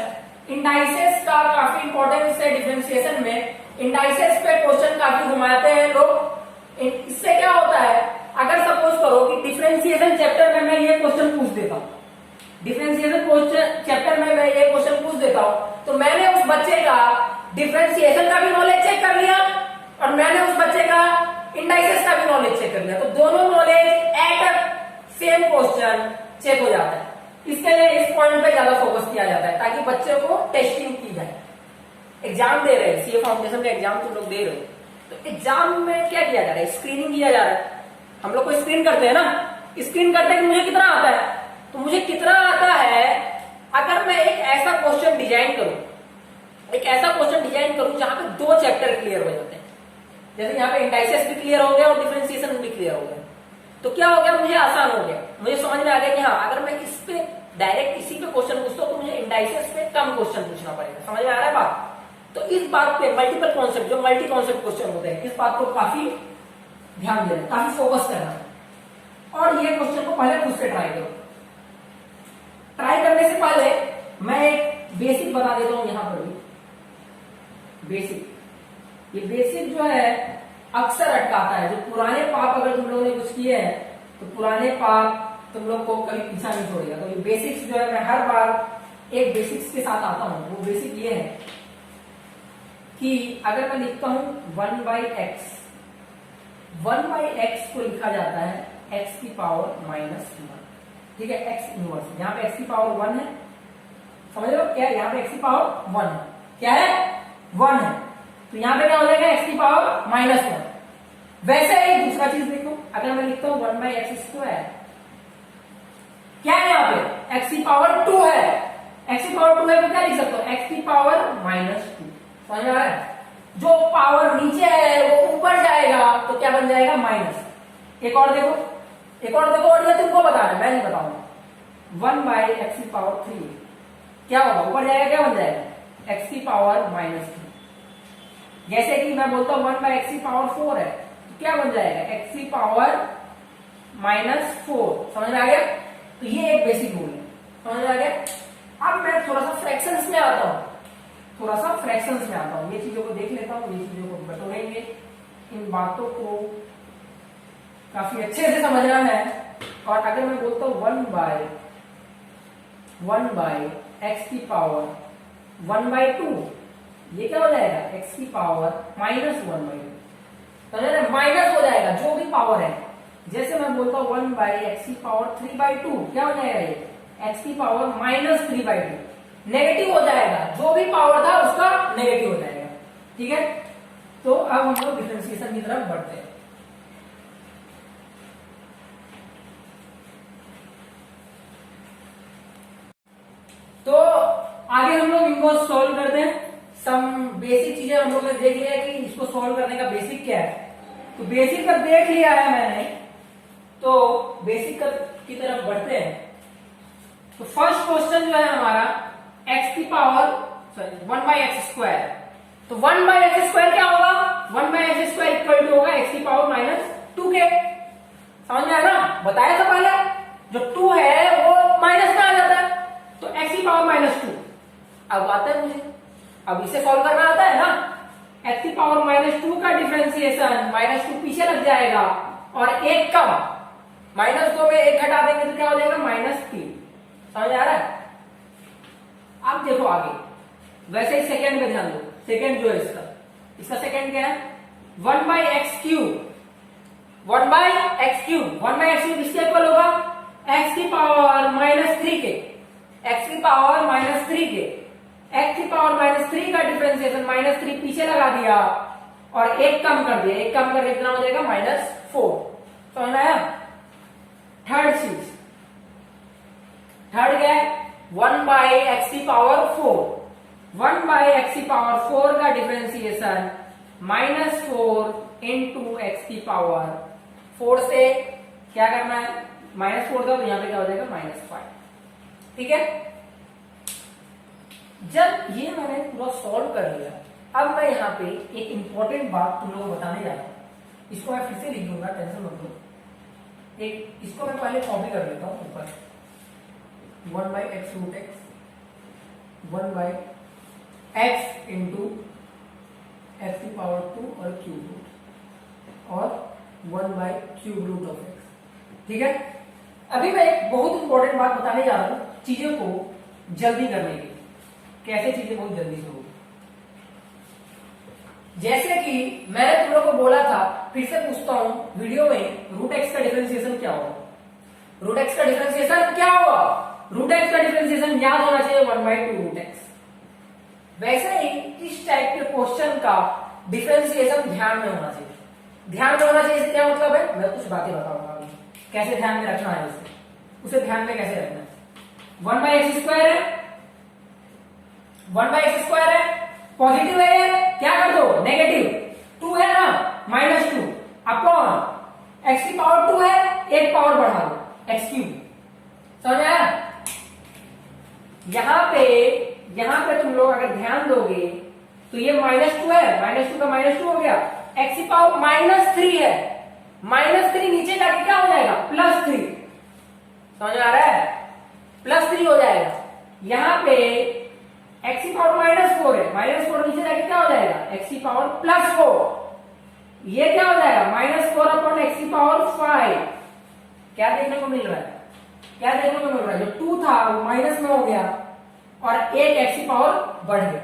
इंडाइसेस का काफी इंपॉर्टेंस है डिफरेंशिएशन में। इंडाइसेस पे क्वेश्चन काफी घुमाते हैं लोग। इससे क्या होता है, अगर सपोज करो कि डिफरेंशिएशन चैप्टर में मैं ये क्वेश्चन पूछ देता हूं, डिफरेंशिएशन क्वेश्चन चैप्टर में मैं ये क्वेश्चन पूछ देता हूं, तो मैंने उस बच्चे का डिफरेंशिएशन का भी नॉलेज चेक कर लिया और मैंने उस बच्चे का इंडाइसेस का भी नॉलेज चेक कर लिया। तो दोनों knowledge at same question check हो जाता है। इसके लिए इस पॉइंट पे ज्यादा फोकस किया जाता है ताकि बच्चे को टेस्टिंग की जाए। एग्जाम दे रहे हैं, सीए फाउंडेशन का एग्जाम तुम लोग दे रहे हो, तो एग्जाम में क्या किया जा रहा है, स्क्रीनिंग किया जा रहा है। हम लोग को स्क्रीन करते हैं ना, स्क्रीन करते हैं कि मुझे कितना आता है, तो मुझे कितना आता है अगर मैं एक ऐसा क्वेश्चन डिजाइन करूं, एक ऐसा क्वेश्चन डिजाइन करूं जहां पे दो चैप्टर क्लियर हो जाते हैं। जैसे यहाँ पे इंडाइसेस भी क्लियर हो गया और डिफरेंशिएशन भी क्लियर हो गया, तो क्या हो गया, मुझे आसान हो गया। मुझे समझ में आ गया कि हाँ, अगर मैं इस पे डायरेक्ट इसी पे क्वेश्चन पूछता हूं तो मुझे इंडाइसेस पे कम क्वेश्चन पूछना पड़ेगा। समझ में आ रहा है बात। तो इस बात पे मल्टीपल कॉन्सेप्ट, जो मल्टी कॉन्सेप्ट क्वेश्चन होते हैं, इस बात को काफी ध्यान देना, काफी फोकस करना है। और ये क्वेश्चन को पहले खुद से ट्राई करो। ट्राई करने से पहले मैं एक बेसिक बता देता हूं यहां पर भी। बेसिक, ये बेसिक जो है अक्सर अटकाता है। जो पुराने पाप अगर तुम लोगों ने कुछ किए हैं तो पुराने पाप तुम लोग को कभी पीछा नहीं छोड़ेगा। तो ये बेसिक्स जो है, मैं हर बार एक बेसिक्स के साथ आता हूं। वो बेसिक ये है कि अगर मैं लिखता हूं 1/x, 1/x को लिखा जाता है x⁻⁻1। ठीक है, x इनवर्स, यहाँ पे x⁻1 है, समझ लो क्या है, यहाँ पे x⁻1 है, क्या है, 1 है, तो यहाँ पे क्या हो जाएगा x⁻⁻1। वैसे ही दूसरा चीज देखो, अगर मैं लिखता हूं 1/x², क्या है यहाँ पे x⁻2 है, x⁻2 है तो क्या लिख सकते हो, x⁻⁻2। समझ में आ रहा है, जो पावर नीचे है वो ऊपर जाएगा तो क्या बन जाएगा, माइनस। एक और देखो, एक और देखो, और ये तुमको बताना है, मैं नहीं बताऊंगा। 1/x⁻3 क्या होगा, ऊपर जाएगा, क्या बन जाएगा, x⁻⁻3। जैसे कि मैं बोलता हूं 1/x⁻4 है तो क्या बन जाएगा, x⁻⁻4। समझ में आ गया। तो ये एक बेसिक रूल है, समझ में आ गया। अब मैं थोड़ा सा फ्रैक्शंस में आता हूं, थोड़ा सा फ्रैक्शंस में आता हूं। ये चीजों को देख लेता हूं, ये चीजों को बटोरेंगे, इन बातों को काफी अच्छे से समझना है। और अगर मैं बोलता हूं 1/x⁻1/2, ये क्या हो जाएगा, x⁻⁻1/2। माइनस हो जाएगा जो भी पावर है। जैसे मैं बोलता हूं 1/x⁻3/2, क्या हो जाएगा, ये x⁻−3/2, नेगेटिव हो जाएगा, जो भी पावर था उसका नेगेटिव हो जाएगा। ठीक है, तो अब हम लोग डिफरेंशिएशन की तरफ बढ़ते हैं। तो आगे हम लोग इनको सॉल्व करते हैं। सम बेसिक चीजें हम लोग ने देख लिया कि इसको सॉल्व करने का बेसिक क्या है। तो बेसिक का देख लिया है मैंने, तो बेसिक की तरफ बढ़ते हैं। तो फर्स्ट क्वेश्चन जो है हमारा x की पावर 1/x²। तो 1/x² क्या होगा? 1/x² इक्वल टू होगा x की पावर -2 के। समझ में आया ना? बताया था पहले, जो 2 है वो माइनस में आ जाता है, तो x की पावर -2। अब आता है मुझे, अब इसे सॉल्व करना आता है ना। x की पावर -2 का डिफरेंशिएशन -2 पीछे लग जाएगा और एक कम, -2 में एक घटा देंगे तो क्या हो जाएगा? -3। समझ आ रहा है? अब देखो आगे, वैसे ही सेकंड में ध्यान दो। सेकंड जो है इसका सेकंड क्या है? 1/x³ 1/x³ किसके इक्वल होगा? x की पावर -3 के। x की पावर -3 के, x की पावर -3 का डिफरेंशिएशन -3 पीछे लगा दिया और एक कम कर दिया, एक कम करके कितना हो जाएगा? -4। समझ में आया? थर्ड चीज, थर्ड क्या है? 1/x⁴। 1/x⁴ का डिफरेंशिएशन -4 इंटू x⁴ से क्या करना है? -4 का, तो यहां पे क्या हो जाएगा? -5। ठीक है। जब ये मैंने पूरा सॉल्व कर लिया, अब मैं यहाँ पे एक इंपॉर्टेंट बात तुम लोगों को बताने जा रहा हूं। इसको मैं फिर से लिख दूंगा, टेंशन मत लो। एक इसको मैं पहले कॉपी कर लेता हूं ऊपर। 1/x√x 1/x इंटू x⁴ और क्यूब रूट और 1/√x। ठीक है। अभी मैं एक बहुत इंपॉर्टेंट बात बताने जा रहा हूं, चीजों को जल्दी करने की। कैसे चीजें बहुत जल्दी से होगी? जैसे कि मैंने तुम लोगों को बोला था, फिर से पूछता हूं वीडियो में, √x का डिफरेंशिएशन क्या होगा? √x का डिफरेंशिएशन क्या होगा? √x का डिफरेंशिएशन याद होना चाहिए 1/2√x। वैसे ही इस टाइप के क्वेश्चन का डिफरेंशिएशन ध्यान में होना चाहिए। ध्यान में होना चाहिए क्या मतलब है? मैं कुछ बातें बताऊंगा अभी, कैसे ध्यान में रखना है उसे ध्यान में कैसे रखना है। 1/x² है, 1/x² है, पॉजिटिव है, क्या कर दो? नेगेटिव। 2 है ना, -2 अपॉन x⁴ 2 है, एक पावर बढ़ा दो, x³। समझ आया? यहां पे तुम लोग अगर ध्यान दोगे तो ये -2 है, -2 का -2 हो गया, x⁻³ है, -3 नीचे जाके क्या हो जाएगा? +3। समझ आ रहा है? +3 हो जाएगा। यहां पे x⁻⁻4 है, -4 नीचे जाके क्या हो जाएगा? x⁻+4। ये क्या हो जाएगा? -4 अपॉन x⁵। क्या देखने को मिल रहा है? क्या देखने को मिल रहा है? जो 2 था वो माइनस में हो गया और एक x⁻ बढ़ गया।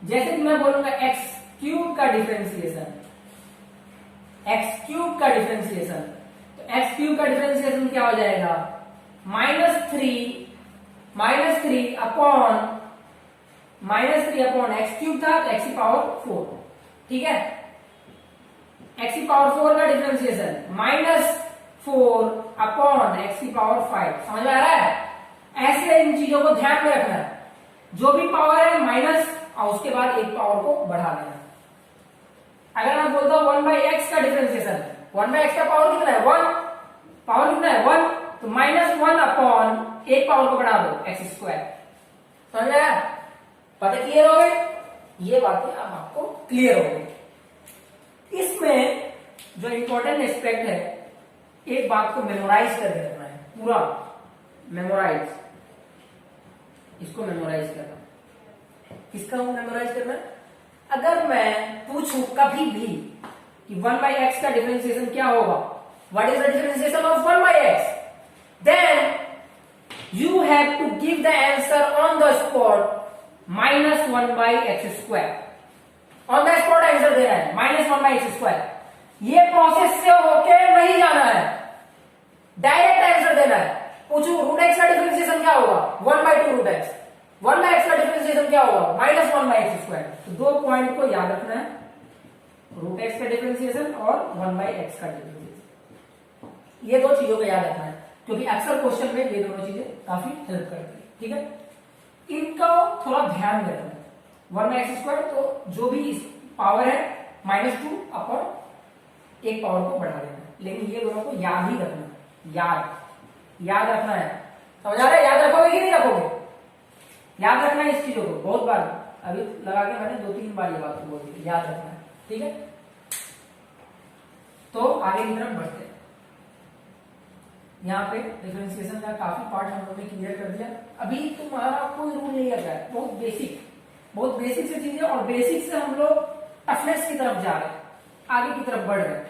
जैसे कि मैं बोलूंगा x³ का डिफरेंशिएशन, x³ का डिफरेंशिएशन, तो x³ का डिफरेंशिएशन क्या हो जाएगा? -3 अपॉन x³ था, तो x⁴। ठीक है। x⁴ का डिफरेंशिएशन -4 अपॉन x⁵। समझ में आ रहा है? ऐसे इन चीजों को ध्यान में रखना है। जो भी पावर है माइनस और उसके बाद एक पावर को बढ़ा देना। अगर मैं बोलता हूं 1/x का डिफरेंशिएशन, 1/x का पावर कितना है? 1। पावर कितना है? 1, तो -1 अपॉन एक पावर को बढ़ा दो, x²। समझ में आया? बातें क्लियर हो गई? ये बातें अब आपको क्लियर हो गई। इसमें जो इंपॉर्टेंट एस्पेक्ट है, एक बात को मेमोराइज करके रखना है, पूरा मेमोराइज। इसको मेमोराइज करना। किसका मेमोराइज करना? अगर मैं पूछूं कभी भी कि 1/x का डिफरेंशिएशन क्या होगा, what is the differentiation of 1/x, then you have to give the answer on the spot -1/x²। On the spot answer देना है -1/x²। ये प्रोसेस से होके नहीं जाना है, डायरेक्ट आंसर देना है। पूछू √x का डिफरेंशिएशन क्या होगा? 1/2√x। 1/x का डिफरेंशिएशन क्या होगा? -1/x²। तो दो पॉइंट को याद रखना है, √x का डिफरेंशिएशन और 1/x का डिफरेंशिएशन। ये दो चीजों को याद रखना है, क्योंकि अक्सर क्वेश्चन में ये दोनों चीजें काफी हेल्प करती है। ठीक है। इनको थोड़ा ध्यान में रखना है। 1 बाई एक्स स्क्वायर, तो जो भी पावर है -2 अपन एक पावर को बढ़ा देना, लेकिन ये दोनों को याद ही रखना है, याद रखना है। समझ आ रहा है? याद रखोगे कि नहीं रखोगे? याद रखना है इस चीजों को, बहुत बार अभी लगा के मैंने 2-3 बार ये बात बोल दी, याद रखना है, ठीक है। तो आगे की तरफ बढ़ते हैं। यहाँ पे डिफरेंशिएशन का काफी पार्ट हम लोगों ने क्लियर कर दिया। अभी तुम्हारा कोई रूल नहीं लग रहा है, बहुत बेसिक से चीजें, और बेसिक से हम लोग टफनेस की तरफ जा रहे हैं, आगे की तरफ बढ़ रहे हैं।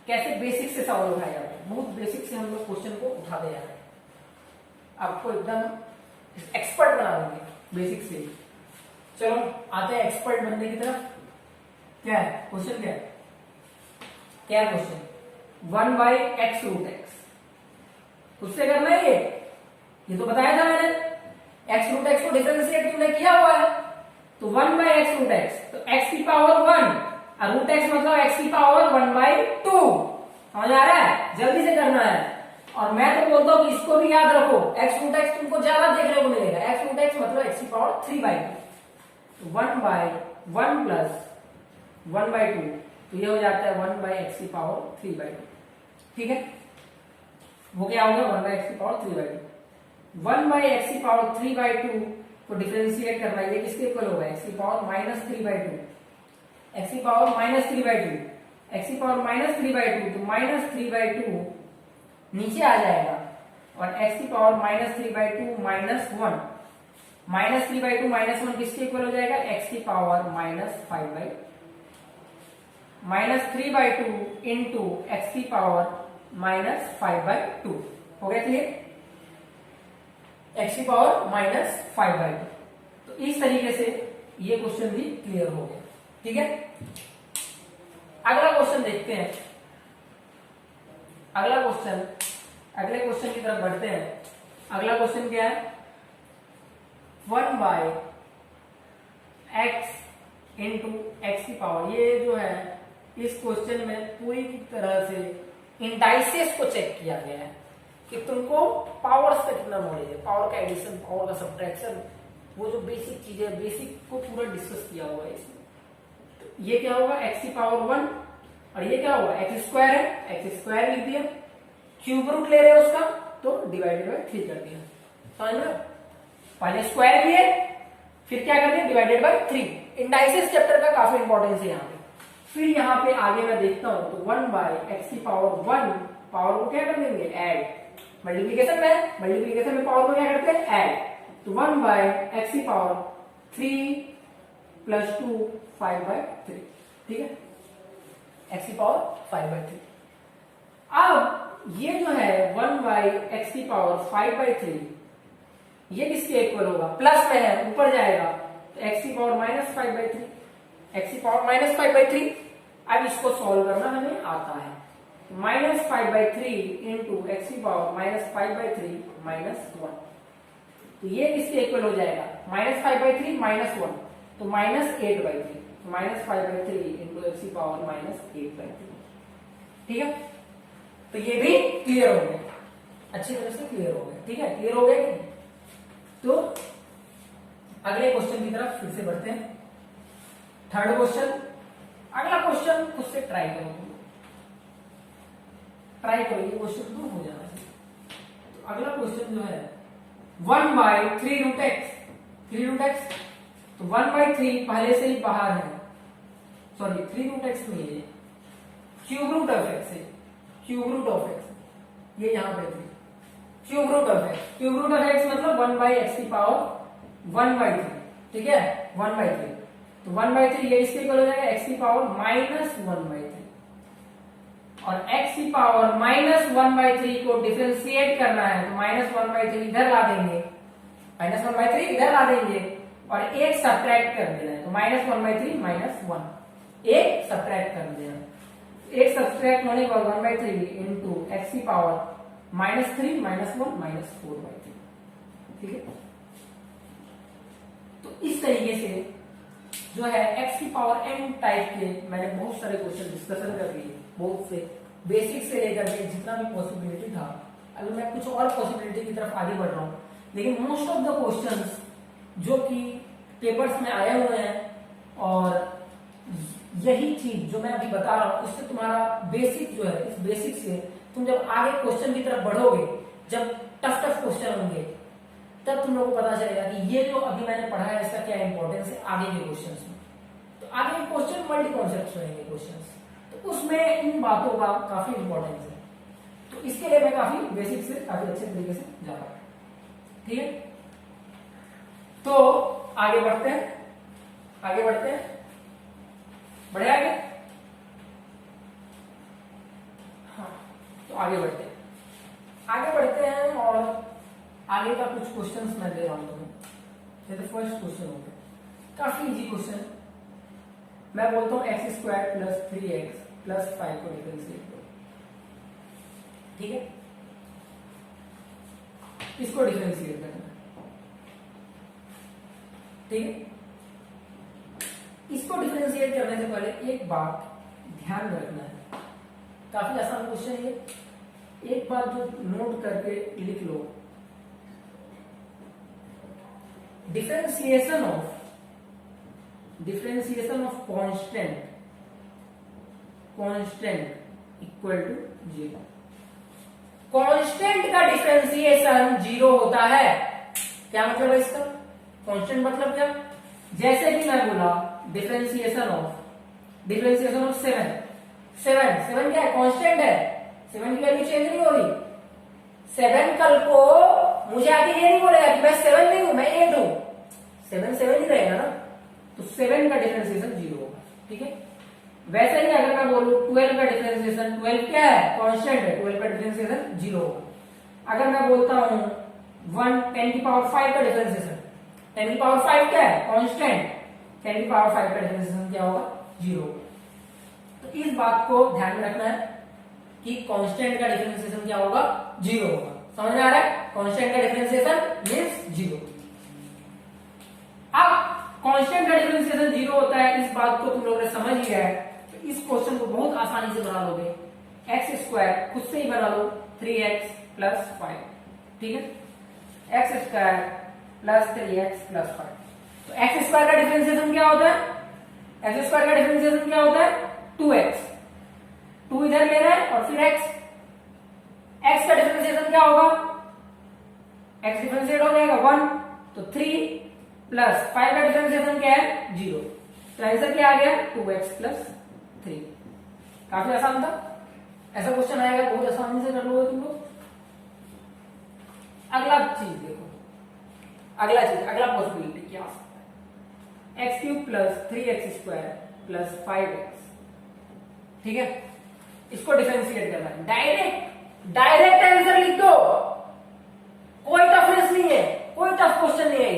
कैसे बेसिक से सवाल उठाया जाता है, बहुत बेसिक से हम लोग क्वेश्चन को उठाते जा रहे हैं, आपको एकदम एक्सपर्ट बना देंगे बेसिक से। चलो आते हैं एक्सपर्ट बनने की तरफ। क्या है क्वेश्चन? क्या है question? 1 by x root x, उससे करना है ये तो बताया था मैंने, एक्स रूट एक्स को डिफरेंशिएट तुमने किया हुआ है, तो 1 बाई एक्स रूट एक्स, तो एक्स की पावर 1 और रूट एक्स मतलब एक्स की पावर 1/2। समझ आ रहा है? जल्दी से करना है। और मैं तो बोलता हूं कि इसको भी याद रखो, एक्स रूट एक्स तुमको ज्यादा देखने को मिलेगा, एक्स रूट एक्स मतलब एक्स की पावर 3/2, तो 1/1 प्लस 1/2, तो ये हो जाता है 1 बाई एक्स की पावर 3/2, ठीक है। वो क्या होगा? 1 बाई एक्स की पावर 3/2। 1 बाई एक्स की पावर 3/2 को डिफरेंशिएट करना, ये किसके इक्वल होगा? एक्स की पावर -3/2, एक्स की पावर -3/2, एक्स की पावर -3/2, तो -3/2 नीचे आ जाएगा, और एक्स की पावर -3/2 -1, -3/2 -1 किसके इक्वल हो जाएगा? एक्स की पावर -5/2, -3/2 इंटू एक्स की पावर -5/2। हो गया क्लियर? एक्स की पावर -5/2। तो इस तरीके से ये क्वेश्चन भी क्लियर हो गया, ठीक है। अगला क्वेश्चन देखते हैं। अगले क्वेश्चन की तरफ बढ़ते हैं। अगला क्वेश्चन क्या है? 1 बाई एक्स इंटू एक्स की पावर, ये जो है इस क्वेश्चन में पूरी तरह से इंडाइसेस को चेक किया गया है कि तुमको पावर से कितना नॉलेज है, पावर का एडिशन, पावर का सब्ट्रैक्शन, वो जो बेसिक चीजें, बेसिक को पूरा डिस्कस किया हुआ है इसमें। तो ये क्या होगा? एक्स की पावर 1, और ये क्या होगा? एक्स स्क्वायर है, एक्स स्क्वायर लिख दिया, क्यूब रूट ले रहे हैं उसका, तो डिवाइडेड बाय 3 कर दिया। समझ लो, पहले स्क्वायर लिए, फिर क्या कर दिया? Divided by 3। इंडाइसेस चैप्टर का काफी इंपॉर्टेंस है यहाँ पे। फिर यहाँ पे आगे मैं देखता हूं, तो 1 बाई एक्स की पावर 1, पावर को क्या कर देंगे? ऐड। मल्टीप्लीकेशन में पावर को क्या करते हैं? ऐड। तो 1 बाई एक्स की पावर 3 प्लस 2 5/3, ठीक है, एक्स की पावर 5/3। अब ये जो है 1 बाई एक्स की पावर 5/3, ये किसके इक्वल होगा? प्लस में है, ऊपर जाएगा, तो एक्स की पावर -5/3, एक्स की पावर -5/3। अब इसको सॉल्व करना हमें आता है, -5/3 इंटू एक्स की पावर -5/3 -1, तो ये किसके इक्वल हो जाएगा? -5/3 -1, तो -8/3, -5/3 इंटू एक्स की पावर -8/3, ठीक है। तो ये भी क्लियर हो गया, अच्छी तरह से क्लियर हो गया, ठीक है। क्लियर हो गया? तो अगले क्वेश्चन की तरफ फिर से बढ़ते हैं। Third question. अगला क्वेश्चन खुद से ट्राई करो, ये क्वेश्चन तो हो जाना चाहिए। तो अगला क्वेश्चन जो है 1 बाई 3 रूट एक्स, तो 1/3 पहले से ही बाहर है, सॉरी 3 रूट एक्स नहीं है, क्यूब रूट ऑफ एक्स है, क्यूब रूट ऑफ एक्स, ये यहां पे 3, क्यूब रूट ऑफ एक्स मतलब 1 बाई एक्स की पावर 1/3, ठीक है, 1/3, तो 1/3 ये इसके इक्वल हो जाएगा, एक्स की पावर -1/3, और x की पावर -1/3 को डिफरेंशिएट करना है, तो -1/3 इधर ला देंगे, -1/3 इधर ला देंगे, और एक सब्ट्रैक्ट कर देना है, तो -1/3 -1, एक सब्ट्रैक्ट कर देना, एक सब्ट्रैक्ट होने पर 1/3 इंटू एक्स की पावर -3 -1 -4/3, ठीक है। तो इस तरीके से जो है x की पावर n टाइप के मैंने बहुत सारे क्वेश्चन डिस्कशन कर लिए, बहुत से बेसिक से लेकर के जितना भी पॉसिबिलिटी था। अभी मैं कुछ और पॉसिबिलिटी की तरफ आगे बढ़ रहा हूँ, लेकिन मोस्ट ऑफ द क्वेश्चंस जो कि पेपर्स में आए हुए हैं, और यही चीज जो मैं अभी बता रहा हूं इससे तुम्हारा बेसिक जो है, इस बेसिक से तुम जब आगे क्वेश्चन की तरफ बढ़ोगे, जब टफ क्वेश्चन होंगे, तब तुम लोगों को पता चलेगा कि ये जो अभी मैंने पढ़ा है इसका क्या इंपॉर्टेंस है आगे के क्वेश्चंस में। तो आगे के क्वेश्चन मल्टी कॉन्सेप्ट रहेंगे क्वेश्चंस, तो उसमें इन बातों का काफी इंपॉर्टेंस है। तो इसके लिए मैं काफी बेसिक से काफी अच्छे तरीके से जा रहा हूं। ठीक है, तो आगे बढ़ते हैं, बढ़े आगे। हाँ, तो आगे बढ़ते हैं और आगे का कुछ क्वेश्चंस मैं दे रहा हूं तुम्हें। जैसे फर्स्ट क्वेश्चन हो गया, काफी इजी क्वेश्चन। मैं बोलता हूं x² + 3x + 5 को डिफरेंशिएट करो। ठीक है, इसको डिफरेंशिएट करना है। ठीक है, इसको डिफरेंशिएट करने से पहले एक बात ध्यान में रखना है, काफी आसान क्वेश्चन है। एक बात जो नोट करके लिख लो, differentiation of constant equal to 0। Constant का डिफरेंशिएशन 0 होता है। क्या मतलब है इसका? कांस्टेंट मतलब क्या? जैसे कि मैं बोला डिफरेंशिएशन ऑफ 7 क्या है? कांस्टेंट है। 7 की वैल्यू चेंज नहीं हो रही। 7 कल को मुझे आके ये नहीं बोलेगा कि मैं 7 नहीं हूं, मैं 8 हूं। 7 ही रहेगा ना, तो 7 का डिफरेंशिएशन 0 होगा। ठीक है, वैसे ही अगर मैं बोलूं 12 का डिफरेंशिएशन, 12 क्या है? कांस्टेंट है, 12 का डिफरेंशिएशन 0 होगा। अगर मैं बोलता हूं 10⁵ का डिफरेंशिएशन, 10⁵ क्या है? कांस्टेंट, 10⁵ का डिफरेंशिएशन क्या होगा? 0 होगा। तो इस बात को ध्यान में रखना है कि कांस्टेंट का डिफरेंशिएशन क्या होगा? 0 होगा। समझ में आ रहा है? कांस्टेंट का डिफरेंशिएशन मींस 0। अब कांस्टेंट का डिफरेंशिएशन 0 होता है, इस बात को तुम लोगों ने समझ लिया है, तो इस क्वेश्चन को बहुत आसानी से बना लोगे। x² खुद से ही बना लो, 3x + 5। ठीक है, x² + 3x + 5। तो x² का डिफरेंशिएशन क्या होता है? x² का डिफरेंशिएशन क्या होता है? 2x। 2 इधर ले रहा है और फिर x का डिफरेंशिएशन क्या होगा? x डिफरेंशिएट हो जाएगा 1, तो 3 + 5 का डिफरेंशिएशन क्या है? 0। तो आंसर क्या आ गया? 2x + 3। काफी आसान था। ऐसा क्वेश्चन आएगा बहुत आसानी से कर लोगे तुम लोग। अगला चीज देखो, अगला पॉसिबिलिटी क्या आ सकता है? x³ + 3x² + 5x। ठीक है, इसको डिफरेंशिएट करना है। डायरेक्ट आंसर लिख दो, कोई टफनेस नहीं है, कोई टफ क्वेश्चन नहीं है।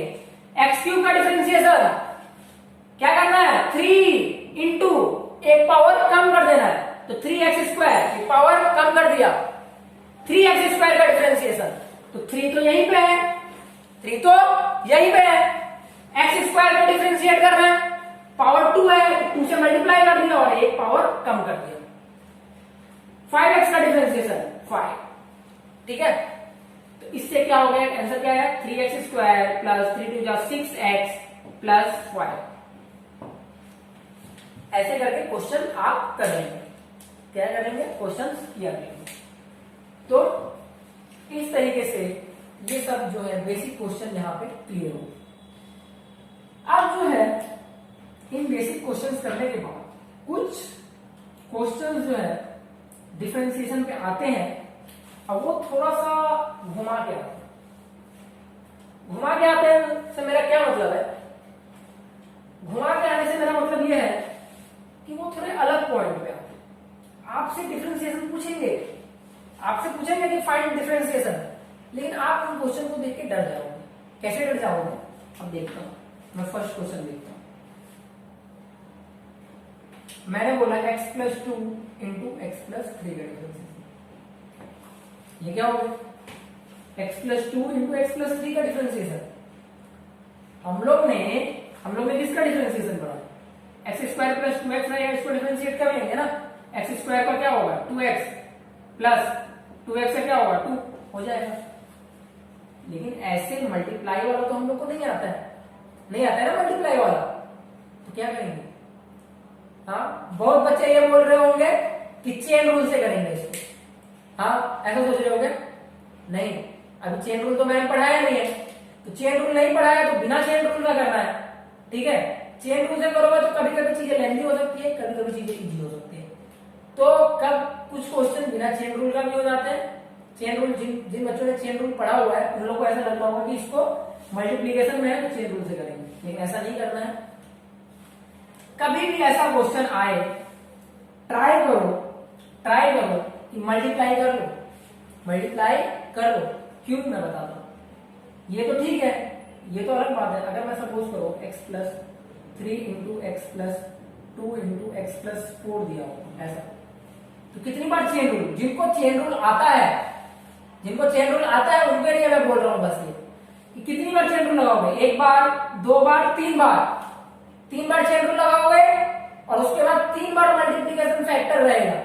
x³ का डिफरेंशिएशन क्या करना है? 3 इंटू एक पावर कम कर देना है, तो 3x², एक पावर कम कर दिया। 3x² का डिफरेंशिएशन, तो 3 तो यहीं पे है, x² को डिफरेंशिएट करना है, पावर 2 है, 2 से मल्टीप्लाई कर दिया और एक पावर कम कर दिया। 5x का डिफरेंशिएशन 5। ठीक है, तो इससे क्या हो गया? आंसर क्या है? 3x² + 3 × 6x + 5। ऐसे करके क्वेश्चन आप करेंगे। क्या करेंगे? क्वेश्चन किया करेंगे। तो इस तरीके से ये सब जो है बेसिक क्वेश्चन यहाँ पे क्लियर हो। अब जो है इन बेसिक क्वेश्चंस करने के बाद कुछ क्वेश्चंस जो है डिफरेंशिएशन पे आते हैं, अब वो थोड़ा सा घुमा के आते हैं से मेरा क्या मतलब है? घुमा के आने से मेरा मतलब ये है कि वो थोड़े अलग पॉइंट पे आते हैं। आपसे डिफरेंशिएशन पूछेंगे, कि फाइंड डिफरेंशिएशन, लेकिन आप उन क्वेश्चन को देख के डर जाओगे। कैसे डर जाओगे? अब देखता हूं, मैं फर्स्ट क्वेश्चन देखता हूं। मैंने बोला x + 2 × x + 3 का डिफरेंशिएशन। ये क्या हो गया? x + 2 × x + 3 का डिफरेंशिएशन। हम लोग ने किसका डिफरेंशिएशन पढ़ा? x² + 2x रहेगा, इसको डिफरेंशिएट करेंगे ना। x² का क्या होगा? 2x + 2x से क्या होगा? 2 हो जाएगा। लेकिन ऐसे मल्टीप्लाई वाला तो हम लोग को नहीं आता है। नहीं आता है ना मल्टीप्लाई वाला, तो क्या करेंगे? हाँ, बहुत बच्चे ये बोल रहे होंगे कि चेन रूल से करेंगे इसको। हाँ, ऐसा सोच रहे होंगे? नहीं, अभी चेन रूल तो मैंने पढ़ाया नहीं है, तो चेन रूल नहीं पढ़ाया तो बिना चेन रूल का करना है। ठीक है, चेन रूल से करोगे तो कभी कभी चीजें लेंथी हो सकती है, कभी कभी चीजें इजी हो सकती है। तो कब कुछ क्वेश्चन बिना चेन रूल का भी हो जाते हैं। चेन रूल जिन बच्चों ने चेन रूल पढ़ा हुआ है उन लोगों को ऐसा लगता होगा कि इसको मल्टीप्लीकेशन में है तो चेन रूल से करेंगे, लेकिन ऐसा नहीं करना है। कभी भी ऐसा क्वेश्चन आए, ट्राई करो कि मल्टीप्लाई कर लो, मल्टीप्लाई कर लो। क्यों, मैं बताता हूं। ये तो ठीक है, ये तो अलग बात है। अगर मैं सपोज करो x plus 3 into x plus 2 into x plus 4 दिया हो ऐसा, तो कितनी बार चेन रूल? जिनको चेन रूल आता है उनके लिए मैं बोल रहा हूं बस ये कि कितनी बार चेन रूल लगाओगे? 1 बार, 2 बार, 3 बार। 3 बार चेन रूल लगाओगे और उसके बाद 3 बार मल्टीप्लीकेशन फैक्टर रहेगा।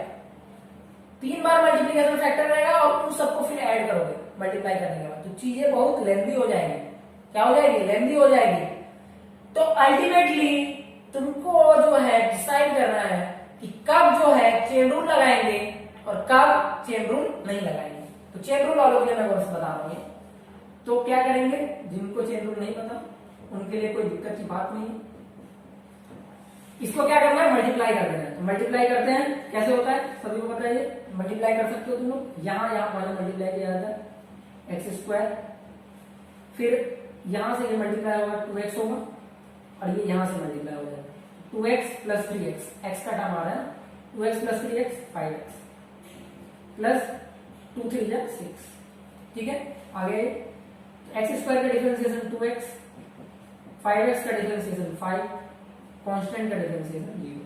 3 बार मल्टीप्लीकेशन फैक्टर रहेगा और उन सबको फिर ऐड करोगे मल्टीप्लाई करने के बाद, तो चीजें बहुत लेंथी हो जाएंगी। क्या हो जाएगी? लेंथी हो जाएगी। तो अल्टीमेटली तुमको जो है डिसाइड करना है कि कब जो है चेन रूल लगाएंगे और कब चेन रूल नहीं लगाएंगे। तो चेन रूल वालों के लिए मैं बस बता रहा हूं। तो क्या करेंगे? जिनको चेन रूल नहीं पता उनके लिए कोई दिक्कत की बात नहीं है। इसको क्या करना है? मल्टीप्लाई कर देना है। तो मल्टीप्लाई करते हैं, कैसे होता है सभी को पता है। ये मल्टीप्लाई कर सकते हो तुम लोग। यहाँ पहले मल्टीप्लाई किया जाता है एक्स स्क्वायर, फिर यहां से ये मल्टीप्लाई होगा 2x होगा और ये यहां से मल्टीप्लाई हो जाएगा 2x प्लस 3x, x का टर्म आ रहा है 2x plus 3x 5x plus 2 3 6। ठीक है, आगे एक्स स्क्वायर का डिफरेंशिएशन 2x, 5x का डिफरेंशिएशन 5, कांस्टेंट का डिफरेंशिएशन 0।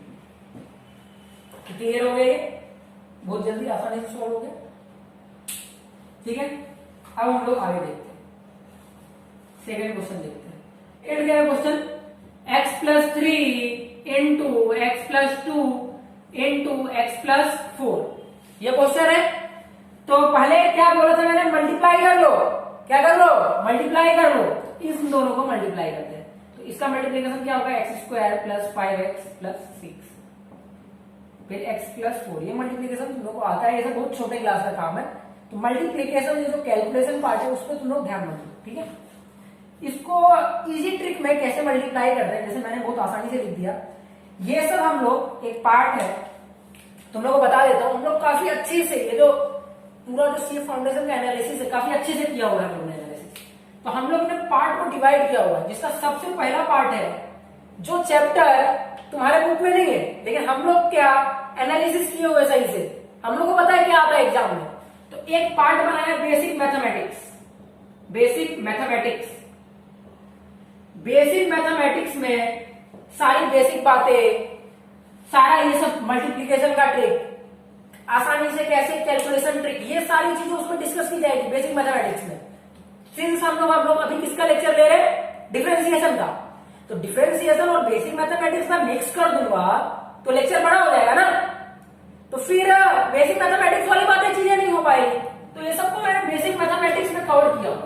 क्लियर हो गए? बहुत जल्दी आसानी से सॉल्व हो गया। ठीक है, अब हम लोग आगे देखते हैं, सेकेंड क्वेश्चन देखते हैं। एट गया question, x plus 3 into x plus 2 into x plus 4, ये क्वेश्चन है। तो पहले क्या बोला था मैंने? मल्टीप्लाई कर लो। क्या कर लो? मल्टीप्लाई कर लो। इन दोनों को मल्टीप्लाई करते हैं, तो इसका मल्टीप्लीकेशन क्या होगा? X square plus 5x plus 6 फिर x प्लस 4। ये मल्टीप्लीकेशन तुम लोग को आता है, ये सब बहुत छोटे क्लास का काम है। तो मल्टीप्लीकेशन जो कैलकुलेशन पार्ट है उस पर तुम लोग ध्यान मत दो। ठीक है, इसको इजी ट्रिक में कैसे मल्टीप्लाई करते हैं, जैसे मैंने बहुत आसानी से लिख दिया। ये सब हम लोग एक पार्ट है, तुम लोग को बता देता हूं। हम लोग काफी अच्छे से ये जो पूरा जो सी फाउंडेशन का एनालिसिस है काफी अच्छे से किया हुआ है हम लोगों ने एनालिसिस। तो हम लोग ने पार्ट को डिवाइड किया हुआ है, जिसका सबसे पहला पार्ट है जो चैप्टर तुम्हारे बुक में नहीं है, लेकिन हम लोग क्या एनालिसिस किए हुए सही से, हम लोग को पता है क्या आता है एग्जाम में। तो एक पार्ट बनाया बेसिक मैथमेटिक्स। बेसिक मैथमेटिक्स में सारी बेसिक बातें, सारा ये सब मल्टीप्लीकेशन का ट्रिक, आसानी से कैसे कैलकुलेशन ट्रिक, ये सारी चीजें उसमें डिस्कस की जाएगी बेसिक मैथमेटिक्स में। सिंस हम लोग अभी किसका लेक्चर ले रहे हैं? डिफरेंशिएशन का। तो डिफरेंशिएशन और बेसिक मैथमेटिक्स का मिक्स कर दूंगा तो लेक्चर बड़ा हो जाएगा ना, तो फिर बेसिक मैथमेटिक्स वाली बातें चीजें नहीं हो पाएगी। तो ये सबको मैंने बेसिक मैथमेटिक्स में कवर किया हुआ है।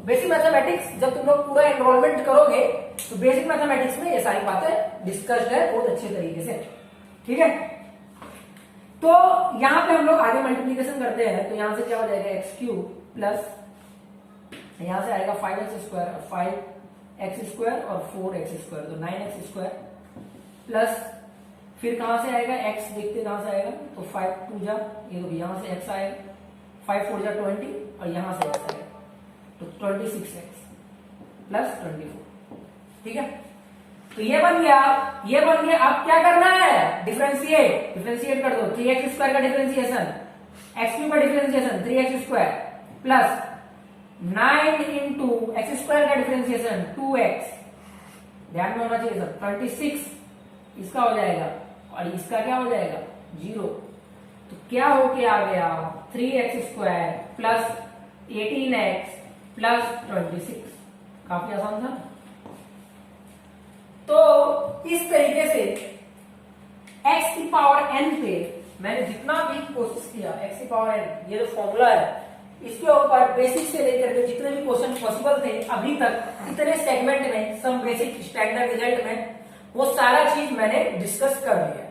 बेसिक मैथमेटिक्स जब तुम लोग पूरा एनरोलमेंट करोगे तो बेसिक मैथमेटिक्स में ये सारी बातें डिस्कस्ड है बहुत अच्छे तरीके से। ठीक है, तो यहां पे हम लोग आगे मल्टीप्लीकेशन करते हैं। तो यहां से क्या हो जाएगा? एक्स क्यूब प्लस यहां से आएगा 5x स्क्वायर और 5x स्क्वायर और 4x स्क्वायर, तो 9x स्क्वायर प्लस फिर कहां से आएगा? x देखते कहां से आएगा? तो 5 2 जा, ये देखो यहां से x आएगा, 5 4 जा 20 और यहां से x आएगा, तो 26x प्लस 24। ठीक है, तो ये बन गया। अब क्या करना है? डिफरेंशिएट कर दो। 3x स्क्वायर का डिफरेंशिएशन, एक्स क्यूब का differentiation 3x square plus 9 into x square का डिफरेंशिएशन 2x, ध्यान में होना चाहिए सब, 26 इसका हो जाएगा और इसका क्या हो जाएगा? 0। तो क्या हो के आ गया? 3x square plus 18x plus 26। काफी आसान था। तो इस तरीके से x की पावर n पे मैंने जितना भी कोशिश किया, x की पावर n ये जो फॉर्मूला है इसके ऊपर बेसिक से लेकर के जितने भी क्वेश्चन पॉसिबल थे अभी तक इतने सेगमेंट में, सम बेसिक स्टैंडर्ड रिजल्ट में, वो सारा चीज मैंने डिस्कस कर लिया।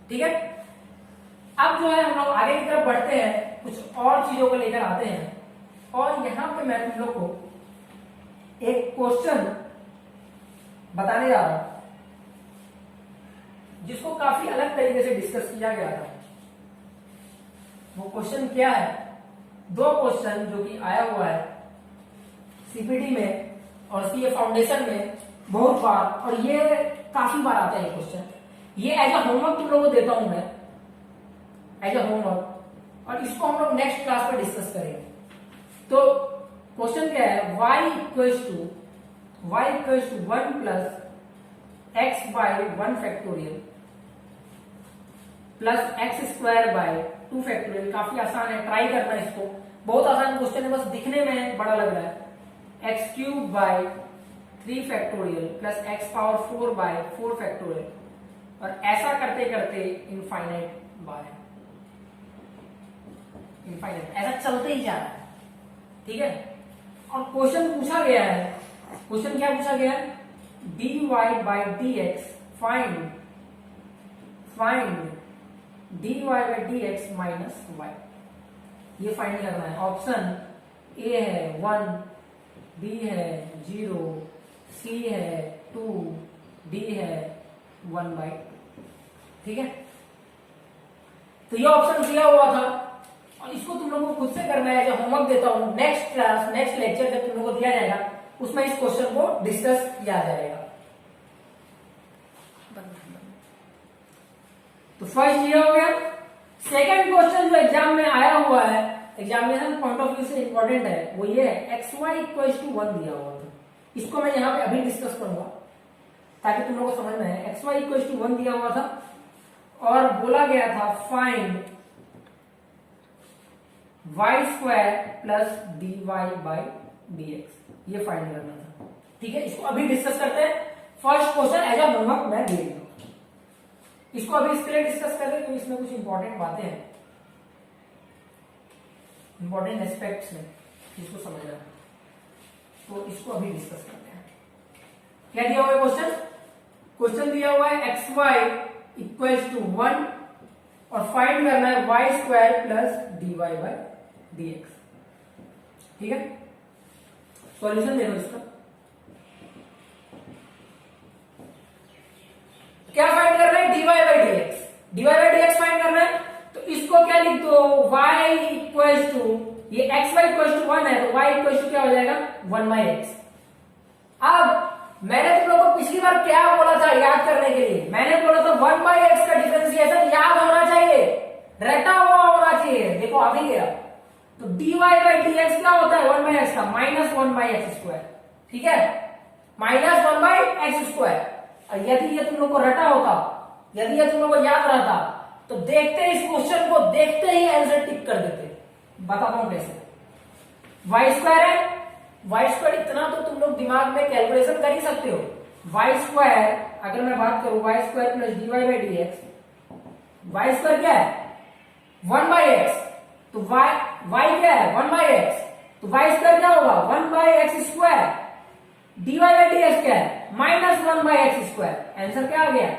ठीक है, अब जो है हम लोग आगे की तरफ बढ़ते हैं, कुछ और चीजों को लेकर आते हैं। और यहां पे मैं तुम लोग को एक क्वेश्चन बताने जा रहा हूं जिसको काफी अलग तरीके से डिस्कस किया गया था। वो क्वेश्चन क्या है? दो क्वेश्चन जो कि आया हुआ है सीपीटी में और सीए फाउंडेशन में बहुत बार, और ये काफी बार आता है क्वेश्चन। ये एज अ होमवर्क तुम लोगों को देता हूं मैं, एज अ होमवर्क, और इसको हम लोग नेक्स्ट क्लास में डिस्कस करेंगे। तो क्वेश्चन क्या है? y equals to 1 plus x by 1 factorial plus x square by 2 factorial. काफी आसान है, ट्राई करना इसको, बहुत आसान क्वेश्चन है, बस दिखने में बड़ा लग रहा है। x cube by 3 factorial plus x power 4 by 4 factorial, और ऐसा करते करते इनफाइनाइट बार, इनफाइनाइट ऐसा चलते ही जा रहा है। ठीक है, और क्वेश्चन पूछा गया है, क्वेश्चन क्या पूछा गया है? dy by dx find dy by dx minus y, ये फाइंड करना है। ऑप्शन ए है 1, बी है 0, सी है 2, डी है 1/2। ठीक है, तो ये ऑप्शन दिया हुआ था और इसको तुम लोगों को खुद से करना है। जब होमवर्क देता हूं नेक्स्ट क्लास, नेक्स्ट लेक्चर जब तुम लोगों को दिया जाएगा उसमें इस क्वेश्चन को डिस्कस किया जाएगा। तो फर्स्ट ये हो गया। सेकंड क्वेश्चन जो एग्जाम में आया हुआ है, एग्जामिनेशन पॉइंट ऑफ व्यू से इंपॉर्टेंट है, वो ये है xy इक्वल्स टू 1 दिया हुआ था। इसको मैं यहाँ पे अभी डिस्कस करूंगा ताकि तुम लोगों को समझ में आए। xy इक्वल्स टू 1 दिया हुआ था और बोला गया था find y square plus dy by dx, ये फाइंड करना था। ठीक है, इसको अभी डिस्कस करते हैं। First question as a homework मैं दे दूंगा, इसको अभी इसके लिए डिस्कस करते हैं क्योंकि इसमें कुछ इंपॉर्टेंट बातें हैं, इंपॉर्टेंट एस्पेक्ट्स में जिसको समझना है, तो इसको अभी डिस्कस करते हैं। क्या दिया हुआ है क्वेश्चन? क्वेश्चन दिया हुआ है xy इक्वल्स टू 1 और फाइंड करना है y square plus dy by dx। ठीक है, सॉल्यूशन देखो इसका। क्या फाइंड करना है? dy by dx, dy by dx find करना है। तो इसको क्या लिख दो? y इक्वल्स टू, ये xy इक्वल्स टू 1 है तो y इक्वल्स टू क्या हो जाएगा? 1/x। अब मैंने तुम लोग को पिछली बार क्या बोला था याद करने के लिए? मैंने बोला था 1/x का डिफरेंशिएशन याद होना चाहिए, रटा हुआ होना चाहिए। देखो आ भी गया। तो dy बाई dx क्या होता है? 1/x का माइनस 1/x स्क्वायर। ठीक है, माइनस 1/x स्क्वायर। और यदि ये तुम लोग को रटा होता, यदि ये तुम लोग को याद रहता, तो देखते इस क्वेश्चन को देखते ही आंसर टिक कर देते। बताता हूं कैसे। वाई स्क्वायर है, वाई स्क्वायर इतना तो तुम लोग दिमाग में कैलकुलेशन कर ही सकते हो। वाई स्क्वायर, अगर मैं बात करूं y square plus dy by dx, y square क्या है? 1/x। तो y क्या है? 1/x। तो वाई स्क्वायर क्या होगा? 1/x square. dy by dx क्या है? Minus 1/x square. आंसर क्या आ गया?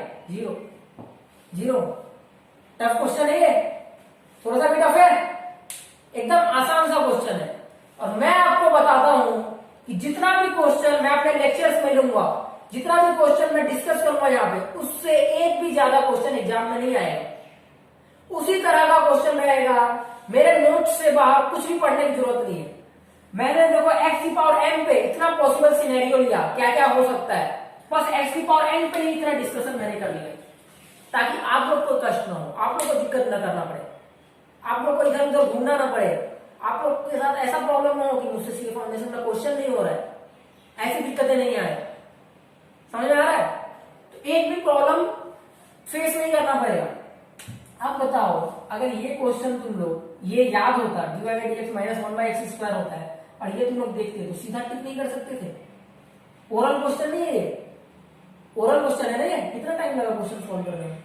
0। टफ क्वेश्चन है ये, थोड़ा सा भी टफ है, एकदम आसान सा क्वेश्चन है। और मैं आपको बताता हूं कि जितना भी क्वेश्चन मैं अपने लेक्चर्स में लूंगा, जितना भी क्वेश्चन मैं डिस्कस करूंगा यहाँ पे, उससे एक भी ज्यादा क्वेश्चन एग्जाम में नहीं आएगा। उसी तरह का क्वेश्चन रहेगा। मेरे नोट्स से बाहर कुछ भी पढ़ने की जरूरत नहीं है। मैंने देखो x की पावर n पे इतना पॉसिबल सिनेरियो लिया, क्या क्या हो सकता है, बस x की पावर n पे ही इतना डिस्कशन मैंने कर लिया ताकि आप लोग को कष्ट ना हो, आप लोग को दिक्कत ना करना पड़े, आप लोग को इधर उधर घूमना ना पड़े, आप लोग के साथ ऐसा प्रॉब्लम ना हो कि मुझसे सीए फाउंडेशन का क्वेश्चन नहीं हो रहा है, ऐसी दिक्कतें नहीं आए। समझ में आ रहा है? तो एक भी प्रॉब्लम फेस नहीं करना पड़ेगा। अब बताओ, अगर ये क्वेश्चन तुम लोग ये याद होता, dy by dx minus 1/x square होता है, और ये तुम लोग देखते तो सीधा टिक नहीं कर सकते थे। ओरल क्वेश्चन नहीं है ये, ओरल क्वेश्चन है ना ये, कितना टाइम लगा क्वेश्चन सॉल्व करने में।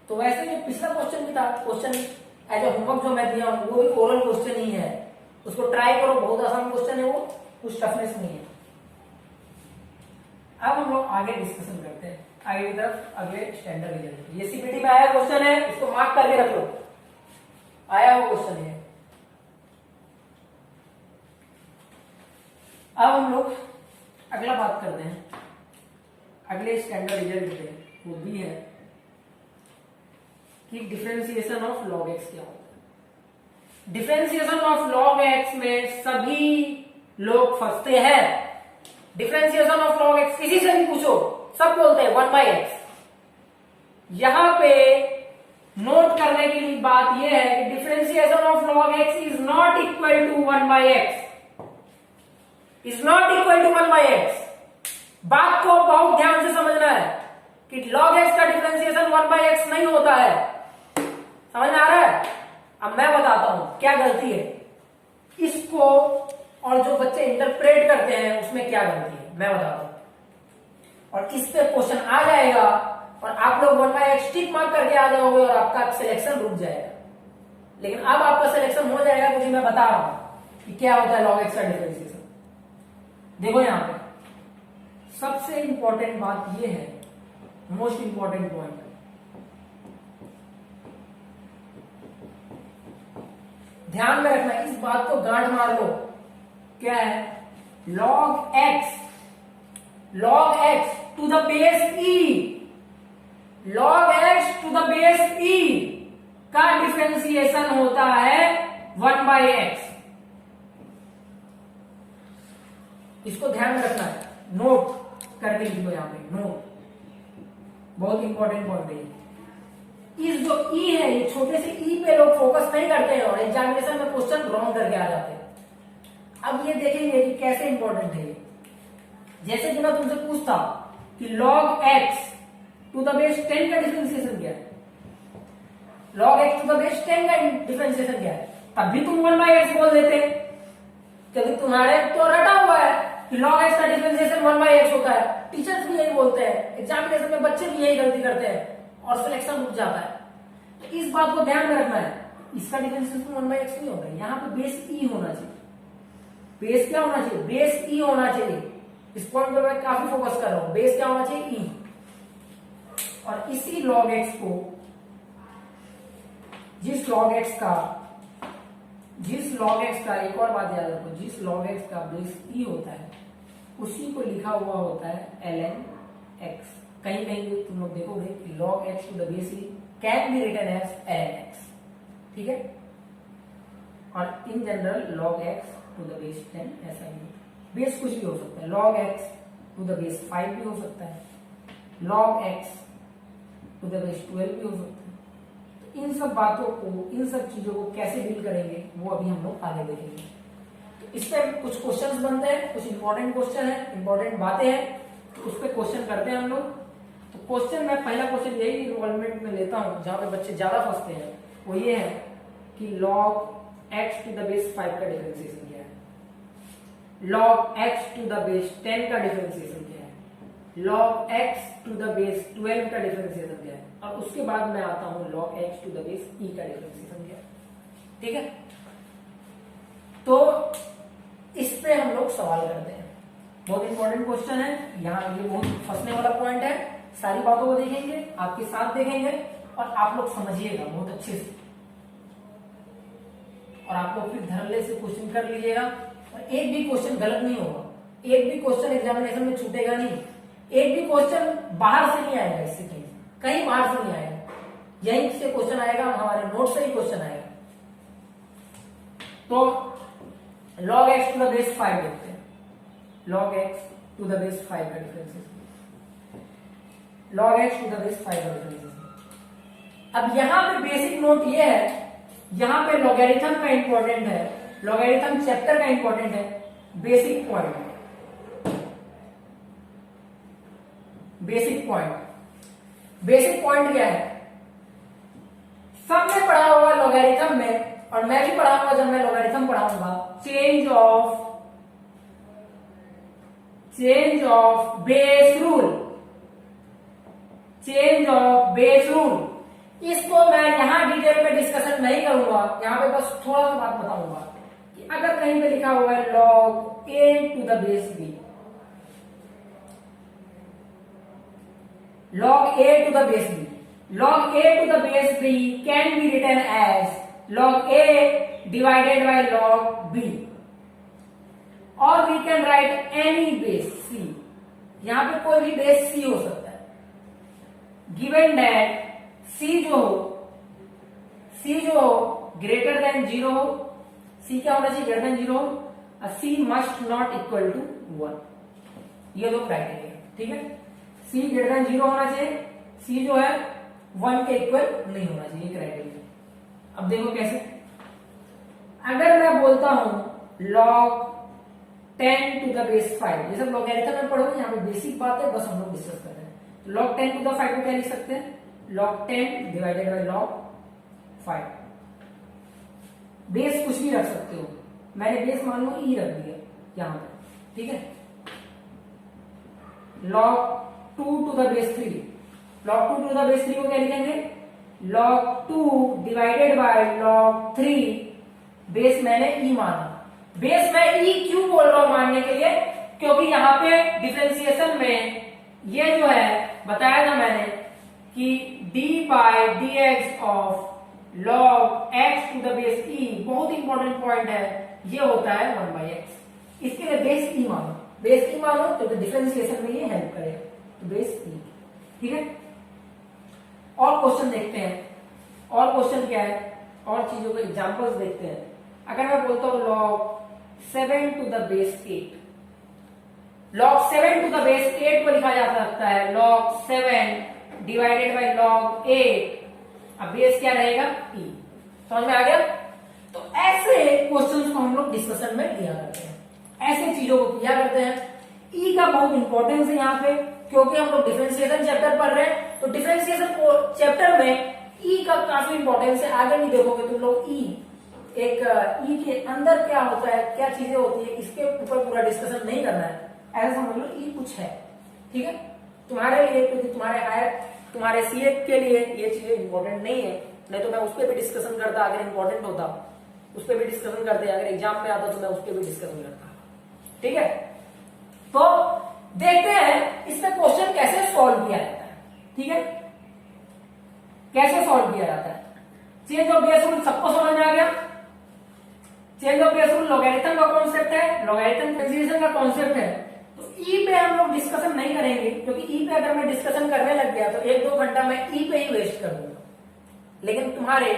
तो वैसे ये पिछला क्वेश्चन भी था, क्वेश्चन एज ए होमवर्क जो मैं दिया हूं वो भी ओरल क्वेश्चन ही है, उसको ट्राई करो, बहुत आसान क्वेश्चन है वो, कुछ टफनेस नहीं है। अब हम लोग आगे डिस्कशन करते हैं, आगे की तरफ, अगले स्टैंडर्ड रिजल्ट। ये सीपीटी में आया क्वेश्चन है, इसको मार्क करके रख लो, आया वो क्वेश्चन है। अब हम लोग अगला बात करते हैं, अगले स्टैंडर्ड रिजल्ट पे, वो भी है कि डिफरेंशिएशन ऑफ लॉग एक्स क्या होता है। डिफरेंशिएशन ऑफ लॉग एक्स में सभी लोग फंसते हैं। डिफरेंशिएशन ऑफ लॉग एक्स किसी से भी पूछो, सब बोलते हैं 1/x। यहां पे नोट करने की बात यह है कि differentiation of log x is not equal to 1/x, is not equal to 1/x। बात को बहुत ध्यान से समझना है कि log x का डिफरेंशिएशन 1/x नहीं होता है। समझ में आ रहा है? अब मैं बताता हूं क्या गलती है इसको, और जो बच्चे इंटरप्रेट करते हैं उसमें क्या गलती है मैं बताता हूं। और इस पे क्वेश्चन आ जाएगा और आप लोग 1/x टिक मार्क करके आ जाओगे और आपका सिलेक्शन रुक जाएगा। लेकिन अब आपका सिलेक्शन हो जाएगा क्योंकि मैं बता रहा हूं कि क्या होता है log x का डिफरेंशिएशन। देखो यहां पे सबसे इंपॉर्टेंट बात यह है, मोस्ट इंपॉर्टेंट पॉइंट, ध्यान में रखना, इस बात को गांठ मार लो। क्या है? log x to the base e, log x to the base e का डिफरेंशिएशन होता है 1/x। इसको ध्यान में रखना है, नोट करके लिख लो यहां पे, नोट, बहुत इंपॉर्टेंट पॉइंट है। इस जो ई है, ये छोटे से ई पे लोग फोकस नहीं करते हैं और एग्जामिनेशन में क्वेश्चन रॉन्ग करके आ जाते हैं। अब ये देखेंगे कि कैसे इंपॉर्टेंट है। जैसे कि मैं तुमसे पूछता कि log x to the base 10 का डिफरेंशिएशन क्या है, log x to the base 10 का डिफरेंशिएशन क्या है, तब भी तुम 1/x बोल देते, क्योंकि तुम्हारे तो रटा हुआ है कि log x का डिफरेंशिएशन 1/x होता है। टीचर्स भी यही बोलते हैं, एग्जामिनेशन में बच्चे भी यही गलती करते हैं और सिलेक्शन रुक जाता है। तो इस बात को ध्यान में रखना है, इसका डिफरेंशिएशन 1/x नहीं होगा, यहाँ पे बेस ई होना चाहिए। बेस क्या होना चाहिए? बेस ई होना चाहिए। इस पॉइंट पर मैं काफी फोकस कर रहा हूं, बेस क्या होना चाहिए? ई। और इसी log x को, जिस log x का एक और बात याद रखो, जिस log x का बेस ई होता है उसी को लिखा हुआ होता है ln x। कहीं कहीं तुम लोग देखोगे कि log x to the base e can be written as ln x, ठीक है। और in general log x to the base 10 ऐसा ही, बेस कुछ भी हो सकता है, log x to the base 5 भी हो सकता है, log x to the base 12 भी हो सकता है। तो इन सब बातों को, इन सब चीजों को कैसे डील करेंगे वो अभी हम लोग आगे देखेंगे। तो इस पर कुछ क्वेश्चंस बनते हैं, कुछ इंपॉर्टेंट क्वेश्चन है, इंपॉर्टेंट बातें हैं, तो उस पर क्वेश्चन करते हैं हम लोग। तो क्वेश्चन मैं पहला क्वेश्चन यही इन्वॉल्वमेंट में लेता हूं जहां पे बच्चे ज्यादा फंसते हैं, वो ये है कि log x to the base 5 का डिफरेंशिएशन क्या है, log x to the base 10 का डिफरेंशिएशन क्या है, log x to the base 12 का डिफरेंशिएशन क्या है, और उसके बाद मैं आता हूं log x to the base e का डिफरेंशिएशन क्या है, ठीक है। तो इस पे हम लोग सवाल करते हैं, बहुत इंपॉर्टेंट क्वेश्चन है, यहाँ ये बहुत फंसने वाला पॉइंट है। सारी बातों को देखेंगे, आपके साथ देखेंगे और आप लोग समझिएगा बहुत अच्छे से, और आप लोग फिर धरले से क्वेश्चन कर लीजिएगा और एक भी क्वेश्चन गलत नहीं होगा, एक भी क्वेश्चन एग्जामिनेशन में छूटेगा नहीं, एक भी क्वेश्चन बाहर से नहीं आएगा, इससे कहीं बाहर से नहीं आएगा, यहीं से क्वेश्चन आएगा, हमारे नोट से ही क्वेश्चन आएगा। तो log x to the base 5 देखते हैं, log x to the base 5 का differentiation, log x to the base 5 का डिफरेंशिएशन। अब यहां पे बेसिक नोट ये है, यहां पे लॉगरिथम का इंपॉर्टेंट है, लॉगरिथम चैप्टर का इंपॉर्टेंट है, बेसिक पॉइंट, बेसिक पॉइंट क्या है? सबने पढ़ा होगा लॉगरिथम में, और मैं भी पढ़ाऊंगा जब मैं लॉगरिथम पढ़ाऊंगा, चेंज ऑफ बेस रूल। इसको मैं यहां डिटेल में डिस्कशन नहीं करूंगा, यहां पे बस थोड़ा सा बात बताऊंगा कि अगर कहीं पे लिखा हुआ है log a to the base b, log a to the base b, log a to the base b can be written as log a divided by log b, or we can write any base c, यहां पे कोई भी base c हो सकता है, given that c जो हो greater than 0 हो, c क्या होना चाहिए, ग्रेटर देन 0 हो, c must not equal to 1, ये दो क्राइटेरिया, ठीक है। c ग्रेटर देन 0 होना चाहिए, c जो है 1 के इक्वल नहीं होना चाहिए, क्राइटेरिया। अब देखो कैसे, अगर मैं बोलता हूं log 10 टू द बेस 5, ये सब लॉगरिथम में पढ़ोगे, यहाँ पे बेसिक बात है, बस हम लोग डिस्कस कर रहे हैं। log 10 टू द 5 को क्या लिख सकते हैं, log 10 divided by log 5, base कुछ भी रख सकते हो, मैंने बेस मान लो e रख दिया यहां पे, ठीक है। log 2 to the base 3, log 2 to the base 3 को क्या लिखेंगे, log 2 divided by log 3, base मैंने e माना। बेस मैं e क्यों बोल रहा हूं मानने के लिए, क्योंकि यहां पे डिफरेंशिएशन में ये जो है बताया था मैंने कि d by dx of log x to the base e, बहुत इंपॉर्टेंट पॉइंट है, ये होता है 1 बाई एक्स। इसके लिए बेस e मानो, बेस e मानो तो डिफरेंशिएशन में ये हेल्प करेगा, तो बेस e, ठीक है। और क्वेश्चन देखते हैं, और क्वेश्चन क्या है, और चीजों के एग्जांपल्स देखते हैं। अगर मैं बोलता हूं log 7 to the base 8, log 7 to the base 8 को लिखा जा सकता है log 7 डिवाइडेड बाय log 8, अब बेस क्या रहेगा e, समझ में आ गया। तो ऐसे क्वेश्चंस को हम लोग डिस्कशन में लिया करते हैं, ऐसे चीजों को किया करते हैं। e का बहुत इंपॉर्टेंस है यहाँ पे, क्योंकि हम लोग डिफरेंशिएशन चैप्टर पढ़ रहे हैं, तो डिफरेंशिएशन चैप्टर में e का काफी इंपॉर्टेंस है। आगे भी देखोगे तुम लोग e, एक e के अंदर क्या होता है, क्या चीजें होती है, इसके ऊपर पूरा डिस्कशन नहीं करना है, ऐसा समझ लो e कुछ है, ठीक है। तुम्हारे लिए, क्योंकि तुम्हारे सीए के लिए ये चीजें इंपॉर्टेंट नहीं है, नहीं तो मैं उस पर भी डिस्कशन करता, अगर इंपॉर्टेंट होता उस पर भी डिस्कशन करते, अगर एग्जाम में आता तो मैं उस पर भी डिस्कशन करता, ठीक है। तो देखते हैं इसमें क्वेश्चन कैसे सॉल्व किया जाता है, ठीक है, कैसे सॉल्व किया जाता है। चेंज ऑफ बेस रूल सबको समझ में आ गया। Change of base rule logarithm का कॉन्सेप्ट है, लॉगरिथम डिफरेंशिएशन का कॉन्सेप्ट है। तो ई पे हम लोग डिस्कशन नहीं करेंगे, क्योंकि ई पे अगर मैं डिस्कशन करने लग गया तो 1-2 घंटा मैं ई पे ही वेस्ट कर दूंगा। लेकिन तुम्हारे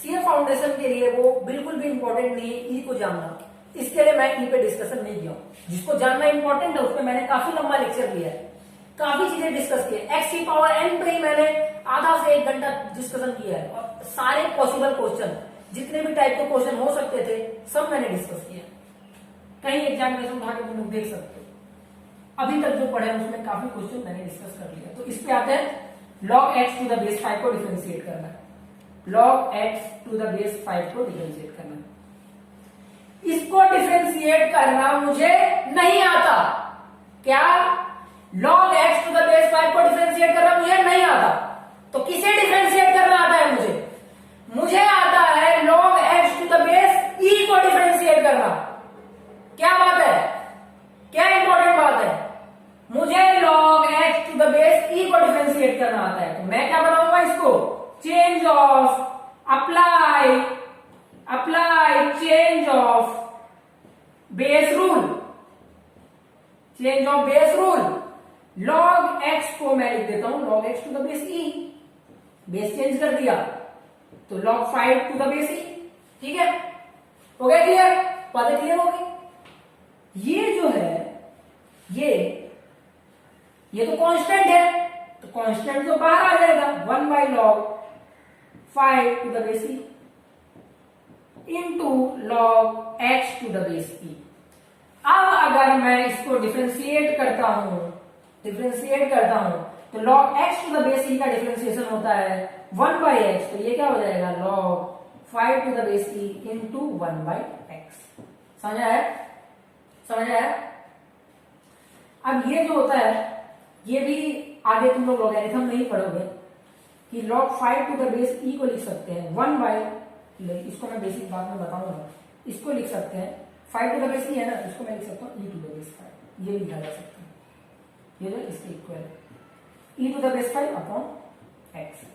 सीए फाउंडेशन के लिए वो बिल्कुल भी इंपॉर्टेंट नहीं है ई को जानना, इसके लिए मैं ई पे डिस्कशन नहीं किया। जिसको जानना इंपॉर्टेंट है उस पर मैंने काफी लंबा लेक्चर दिया है, काफी चीजें डिस्कस की है। एक्स की पावर एन पे ही मैंने आधा से 1 घंटा डिस्कशन किया है, और सारे पॉसिबल क्वेश्चन, जितने भी टाइप के क्वेश्चन हो सकते थे, सब मैंने डिस्कस किया। कहीं एग्जामिनेशन उठा के तुम लोग देख सकते हो, अभी तक जो पढ़े उसमें काफी क्वेश्चन मैंने डिस्कस कर लिया। तो इस पे आते हैं log x to the base 5 को डिफरेंशिएट करना है, log x to the base 5 को डिफरेंशिएट करना है। इसको डिफरेंशिएट करना मुझे नहीं आता। क्या? log x to the base 5 को डिफरेंशिएट करना मुझे नहीं आता। तो किसे डिफरेंशिएट करना आता है मुझे आता है log x to the base e को डिफरेंशिएट करना। क्या बात है, क्या इंपॉर्टेंट बात है, मुझे log x to the base e को डिफरेंशिएट करना आता है। तो मैं क्या बनाऊंगा इसको, change of apply change of base rule, change of base rule. log x को मैं लिख देता हूं log x to the base e, base change कर दिया तो log 5 to the base e, ठीक है, हो गया क्लियर, बातें क्लियर हो गई। ये जो है ये तो कांस्टेंट है, तो कांस्टेंट तो बाहर आ जाएगा, 1 by log 5 to the base e into log x to the base e। अब अगर मैं इसको डिफरेंशिएट करता हूं तो log x to the base e का डिफरेंशिएशन होता है 1 बाई एक्स, तो ये क्या हो जाएगा log 5 to the base e into 1 by x. समझ आया? अब ये जो होता है, ये भी आगे तुम लोग लॉगरिथम नहीं पढ़ोगे कि log 5 to the base e को लिख सकते हैं 1 बाई, इसको मैं बेसिक बात में बताऊंगा, इसको लिख सकते हैं 5 टू द बेस ई है ना, इसको मैं लिख सकता हूँ e टू द बेस 5, ये लिखा जा सकता है, ये जो इसके इक्वल है e to the base 5 upon x।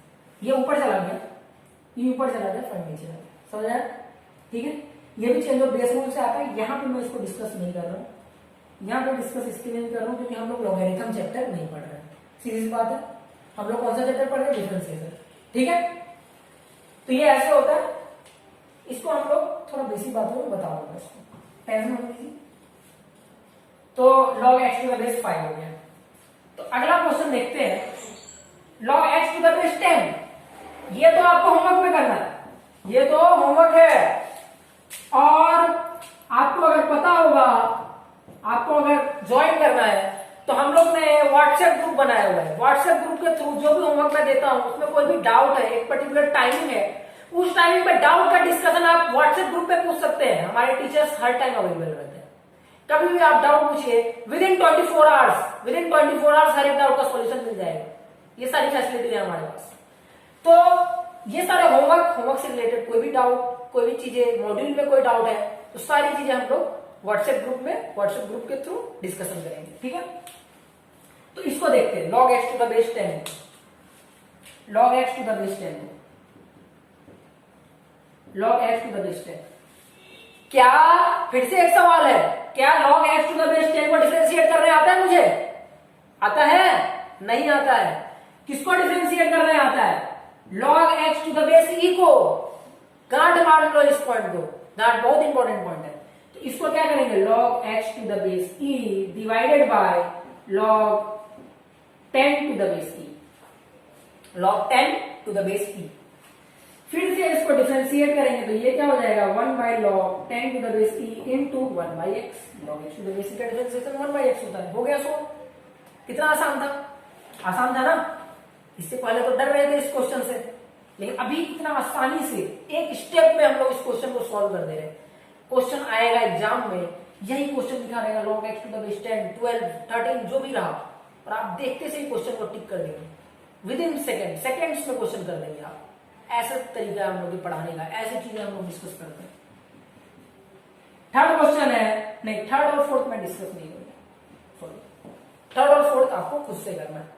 ये ऊपर चला गया, e ऊपर चला गया, 5 नीचे आ गया, समझ आया? ठीक है, ये भी चेंज ऑफ बेस रूल से आता है। यहाँ पे मैं इसको डिस्कस नहीं कर रहा हूँ, यहाँ पे डिस्कस इसके लिए नहीं कर रहा हूँ क्योंकि हम लोग लॉगरिथम चैप्टर नहीं पढ़ रहे हैं, सीधी सी बात है। हम लोग कौन सा चैप्टर पढ़ रहे हैं? डिफरेंशिएशन। ठीक है, तो ये ऐसे होता है, इसको हम लोग थोड़ा बेसिक बातों में बताऊंगा, इसको टेंशन मत लीजिए। तो log x to the base 5 हो गया। तो अगला क्वेश्चन देखते हैं, log x to the base 10। ये तो आपको होमवर्क में करना है, ये तो होमवर्क है। और आपको अगर पता होगा, आपको अगर ज्वाइन करना है तो हम लोग ने व्हाट्सएप ग्रुप बनाया हुआ है। व्हाट्सएप ग्रुप के थ्रू जो भी होमवर्क मैं देता हूं उसमें कोई भी डाउट है, एक पर्टिकुलर टाइमिंग है, उस टाइमिंग पे डाउट का डिस्कशन आप व्हाट्सएप ग्रुप पे पूछ सकते हैं। हमारे टीचर्स हर टाइम अवेलेबल रहते हैं, कभी भी आप डाउट पूछिए, विद इन 24 आवर्स हर एक डाउट का सॉल्यूशन मिल जाएगा। ये सारी फैसिलिटी है हमारे पास। तो ये सारे होमवर्क से रिलेटेड कोई भी डाउट, कोई भी चीजें, मॉड्यूल में कोई डाउट है तो सारी चीजें हम लोग व्हाट्सएप ग्रुप के थ्रू डिस्कशन करेंगे। ठीक है, तो इसको देखते हैं, log x to the base 10, log x to the base 10, log x to the base 10। क्या, फिर से एक सवाल है, क्या log x to the base 10 को डिफरेंशिएट करने आता है मुझे? आता है? नहीं आता है। किसको डिफरेंशिएट करने आता है? log x to the base e को। गांठ मार लो इस पॉइंट को, गांठ बहुत इंपॉर्टेंट पॉइंट है। तो इसको क्या करेंगे, log x to the base e divided by log 10 to the base e, log 10 to the base e। फिर से इसको डिफरेंशिएट करेंगे तो ये क्या हो जाएगा, 1 by log 10 to the base e into 1 by x। log x to the base e का डिफरेंशिएशन 1 बाय x होता है। हो गया सो? कितना आसान था? आसान था ना? इससे पहले तो डर रहे थे इस क्वेश्चन से, लेकिन अभी इतना आसानी से एक स्टेप में हम लोग इस क्वेश्चन को सॉल्व कर दे रहे हैं। क्वेश्चन आएगा एग्जाम में, यही क्वेश्चन लिखा रहेगा, log x to the base 10, 12, 13 जो भी रहा, और आप देखते से ही क्वेश्चन को टिक कर देंगे, विद इन सेकेंड्स में क्वेश्चन कर देंगे आप। ऐसा तरीका हम लोग पढ़ाने का, ऐसी चीजें हम लोग डिस्कस करते हैं। थर्ड क्वेश्चन है, नहीं थर्ड और फोर्थ में डिस्कस नहीं करूंगा, सॉरी, थर्ड और फोर्थ आपको खुद से करना है।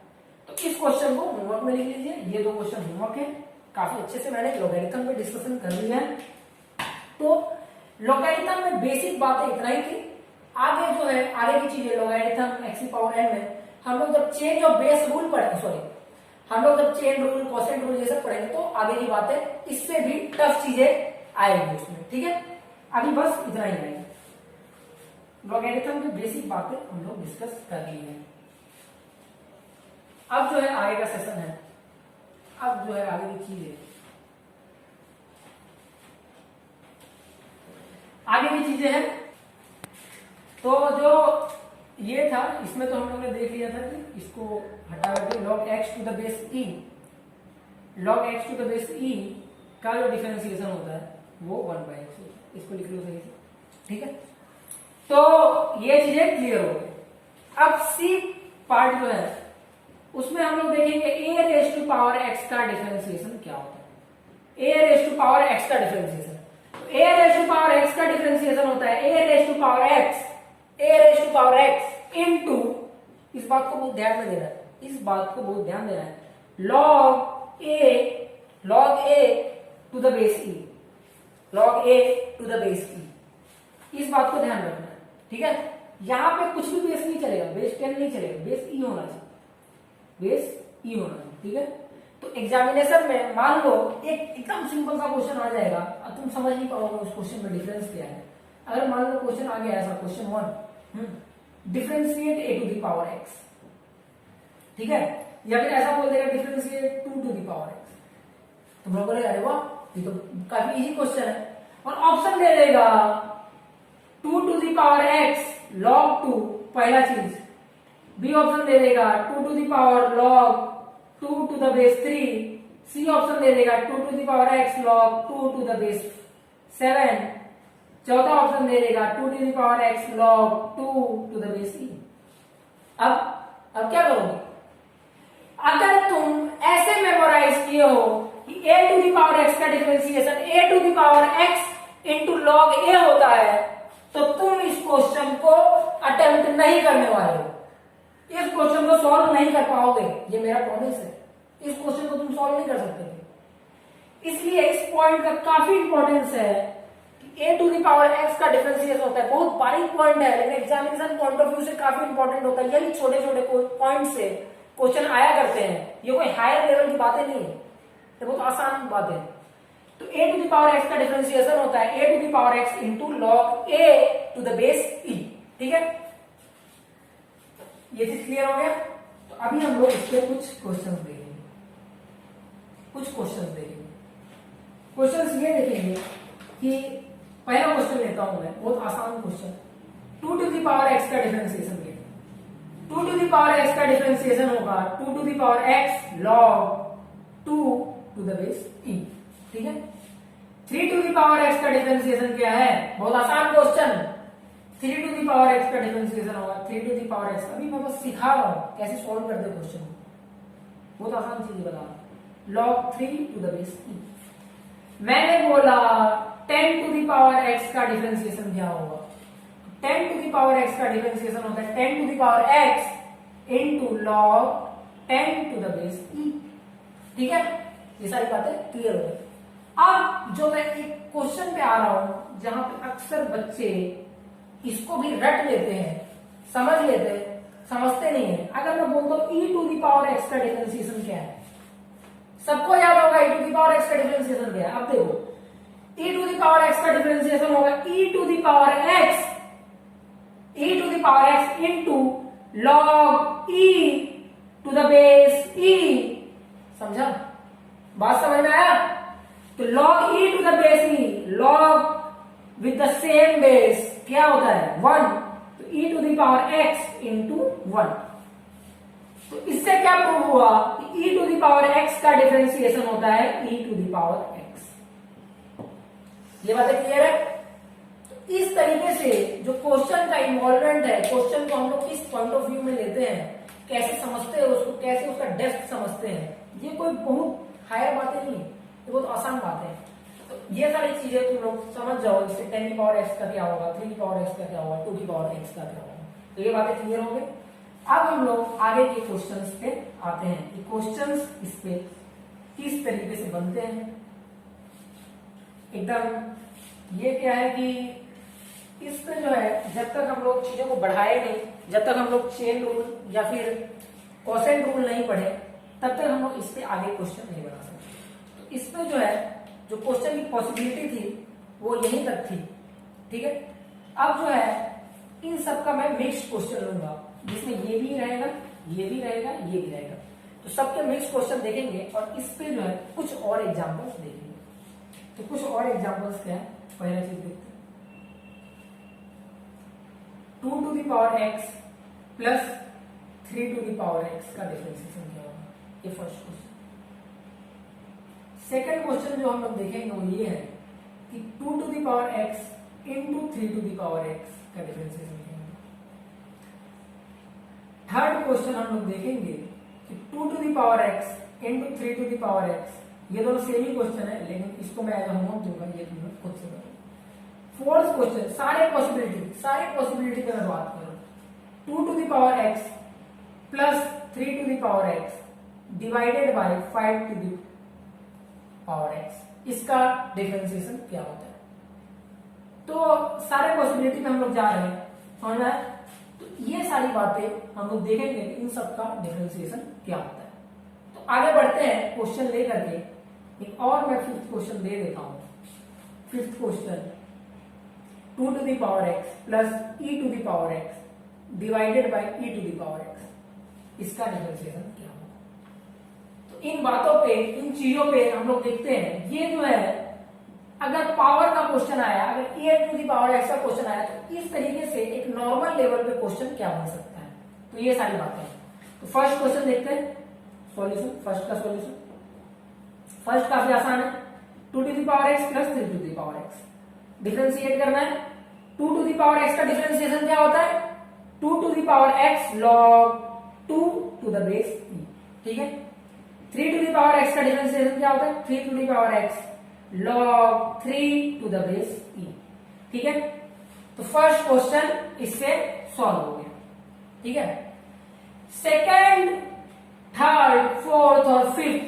तो इस क्वेश्चन को होमवर्क में लिख लीजिए, ये दो क्वेश्चन होमवर्क है, काफी अच्छे से मैंने लॉगरिथम में डिस्कशन कर लिया है। तो लॉगरिथम में बेसिक बातें इतना ही थी। आगे जो है, आगे की चीजें लॉगरिथम x की पावर n में हम लोग जब चेंज ऑफ बेस रूल पढ़ेंगे, सॉरी हम लोग जब चेन रूल, कोसेंट रूल ये सब पढ़ेंगे तो आगे की बातें इससे भी टफ चीजें आएगी उसमें। ठीक है, अभी बस इतना ही रहेगा। लॉगरिथम की बेसिक बातें हम लोग डिस्कस कर ली हैं। अब जो है आगे का सेशन है, अब जो है आगे की चीजें, आगे की चीजें हैं। तो जो ये था, इसमें तो हम लोग ने देख लिया था कि इसको हटा करके log x to the base e, log x to the base e का जो डिफरेंशिएशन होता है वो 1 बाय x होता है। इसको लिख लो सही से। ठीक है, तो ये चीजें क्लियर हो गई। अब सी पार्ट जो है उसमें हम लोग देखेंगे a raise to power x का डिफरेंशिएशन क्या होता है। a raise to power x का डिफरेंशिएशन, तो a raise to power x का डिफरेंशिएशन होता है a raise to power x into, इस बात को बहुत ध्यान में देना है, इस बात को बहुत ध्यान देना है, log a to the base e, log a to the base e, इस बात को ध्यान रखना है। ठीक है, यहां पे कुछ भी बेस नहीं चलेगा, बेस 10 नहीं चलेगा, बेस e होना चाहिए, बेस e होना चाहिए। ठीक है, तो एग्जामिनेशन में मान लो एक एकदम सिंपल सा क्वेश्चन आ जाएगा, अब तुम समझ नहीं पाओगे उस क्वेश्चन में डिफरेंस क्या है। अगर मान लो क्वेश्चन आ गया ऐसा, question 1, differentiate a to the power x, ठीक है, या फिर ऐसा बोल देगा differentiate 2 to the power x, तुम लोग बोलेगा अरे वाह ये तो काफी इजी क्वेश्चन है, और ऑप्शन दे देगा 2 to the power x log 2 पहला चीज, बी ऑप्शन दे देगा 2 to the power log 2 to the base 3, C option दे देगा 2 to the power x log 2 to the base 7, चौथा ऑप्शन दे देगा 2 to the power x log 2 to the base e। अब क्या करोगे? अगर तुम ऐसे मेमोराइज किए हो कि a to the power x का differentiation a to the power x into log a होता है तो तुम इस क्वेश्चन को अटेम्प्ट नहीं करने वाले हो, इस क्वेश्चन को सॉल्व नहीं कर पाओगे, ये मेरा प्रॉमिस है। इस क्वेश्चन को तुम सॉल्व नहीं कर सकते। इसलिए इस पॉइंट का काफी इंपॉर्टेंस है कि ए टू द पावर एक्स का डिफरेंशिएशन होता है। बहुत बारीक पॉइंट है लेकिन एग्जामिनेशन पॉइंट ऑफ व्यू से काफी इंपॉर्टेंट होता है। यही छोटे छोटे पॉइंट से क्वेश्चन आया करते हैं, ये कोई हायर लेवल की बातें नहीं है, ये बहुत आसान बात है। तो a to the power x का डिफरेंशिएशन होता है a to the power x into log a to the base e. ठीक है, ये चीज क्लियर हो गया। तो अभी हम लोग इसके कुछ क्वेश्चंस देखेंगे, कुछ क्वेश्चंस देखेंगे। क्वेश्चंस ये देखेंगे कि पहला क्वेश्चन लेता हूं मैं, बहुत आसान question. 2 to the power x का डिफरेंशिएशन क्या? 2 टू द पावर एक्स का डिफरेंशिएशन होगा 2 to the power x log 2 to the base e. ठीक है, 3 टू द पावर एक्स का डिफरेंशिएशन क्या है? बहुत आसान question. 3 to the power x का डिफरेंशिएशन होगा 3 टू द पावर एक्स। अभी मैं बस सिखा रहा हूं कैसे सॉल्व करते क्वेश्चन को, बहुत आसान चीज बता रहा। Log 3 to the base e. मैंने बोला 10 टू द पावर एक्स का डिफरेंशिएशन क्या होगा? 10 टू द पावर एक्स का डिफरेंशिएशन होता है 10 to the power x into log 10 to the base e. ठीक है, ये सारी बातें क्लियर हो गई। अब जो मैं एक क्वेश्चन पे आ रहा हूं जहां पे अक्सर बच्चे इसको भी रट लेते हैं, समझ लेते हैं, समझते नहीं है। अगर मैं बोलता हूं e to the power x का डिफरेंशिएशन क्या है, सबको याद होगा e to the power x का डिफरेंशिएशन क्या है। अब देखो e to the power x का डिफरेंशिएशन होगा e to the power x, e to the power x into log e to the base e. समझा, बात समझ में आया? तो log e to the base e, log with the same base क्या होता है? 1। तो e to the power x into 1। तो इससे क्या प्रूव हुआ कि e to the power x का डिफरेंशिएशन होता है e to the power x। ये बातें क्लियर है? तो इस तरीके से जो क्वेश्चन का इन्वॉल्वमेंट है, क्वेश्चन को हम लोग किस पॉइंट ऑफ व्यू में लेते हैं, कैसे समझते हैं उसको, कैसे उसका डेप्थ समझते हैं, ये कोई बहुत हायर बातें नहीं है, ये बहुत आसान बात है। तो ये सारी चीजें तुम लोग समझ जाओ। इससे 10 की पावर एक्स का क्या होगा, 3 की पावर एक्स का क्या होगा, 2 की पावर एक्स का क्या होगा, तो ये बातें क्लियर हो गई। अब हम लोग आगे के क्वेश्चंस पे आते हैं कि क्वेश्चंस इस पे किस तरीके से बनते हैं। एकदम ये क्या है कि इस पे जो है जब तक हम लोग चीजों को बढ़ाए नहीं, जब तक हम लोग चेन रूल या फिर कोसेंट रूल नहीं पढ़े, तब तक हम लोग इस पे आगे क्वेश्चन नहीं बना सकते। तो इसमें जो है जो क्वेश्चन की पॉसिबिलिटी थी वो यहीं तक थी। ठीक है, अब जो है इन सब का मैं मिक्स क्वेश्चन लूंगा जिसमें ये भी रहेगा, ये भी रहेगा, ये भी रहेगा। तो सबके मिक्स क्वेश्चन देखेंगे और इस पे जो है कुछ और एग्जांपल्स देखेंगे। तो कुछ और एग्जांपल्स क्या है, पहला चीज देखते हैं। 2 to the power x plus 3 to the power x का डिफरेंशिएशन क्या होगा, ये फर्स्ट क्वेश्चन। सेकंड क्वेश्चन जो हम लोग देखेंगे वो ये है कि 2 to the power x into 3 to the power x का डिफरेंशिएशन क्या होगा। थर्ड क्वेश्चन हम लोग देखेंगे कि 2 to the power x into 3 to the power x, ये दोनों सेम ही क्वेश्चन है लेकिन इसको मैं एज होमवर्क दूंगा, ये तुम लोग खुद से करो। फोर्थ क्वेश्चन, सारे पॉसिबिलिटी पे मैं बात करूं, 2 to the power x plus 3 to the power x divided by 5 to the power x, इसका डिफरेंशिएशन क्या होता है। तो सारे पॉसिबिलिटी में हम लोग जा रहे हैं, समझ में आया? तो ये सारी बातें हम लोग देखेंगे कि इन सब का डिफरेंशिएशन क्या होता है। तो आगे बढ़ते हैं क्वेश्चन लेकर के। एक और मैं फिफ्थ क्वेश्चन दे देता हूं। Fifth question, 2 to the power x plus e to the power x divided by e to the power x, इसका डिफरेंशिएशन क्या होगा। तो इन बातों पे, इन चीजों पे हम लोग देखते हैं। ये जो है अगर पावर का क्वेश्चन आया, अगर e to the power x का क्वेश्चन आया, तो इस तरीके से एक नॉर्मल लेवल पे क्वेश्चन क्या बन सकता है। तो ये सारी बातें हैं। तो फर्स्ट क्वेश्चन देखते हैं, सॉल्यूशन, फर्स्ट का सॉल्यूशन। फर्स्ट काफी आसान है, 2 to the power x plus 3 to the power x differentiate करना है। 2 टू द पावर x का डिफरेंशिएशन क्या होता है, 2 to the power x log 2 to the base e। ठीक है, 3 टू द पावर x का डिफरेंशिएशन क्या होता है, 3 to the power x log 3 to the base e। ठीक है, तो फर्स्ट क्वेश्चन इससे सॉल्व हो गया। ठीक है, सेकंड, थर्ड, फोर्थ और फिफ्थ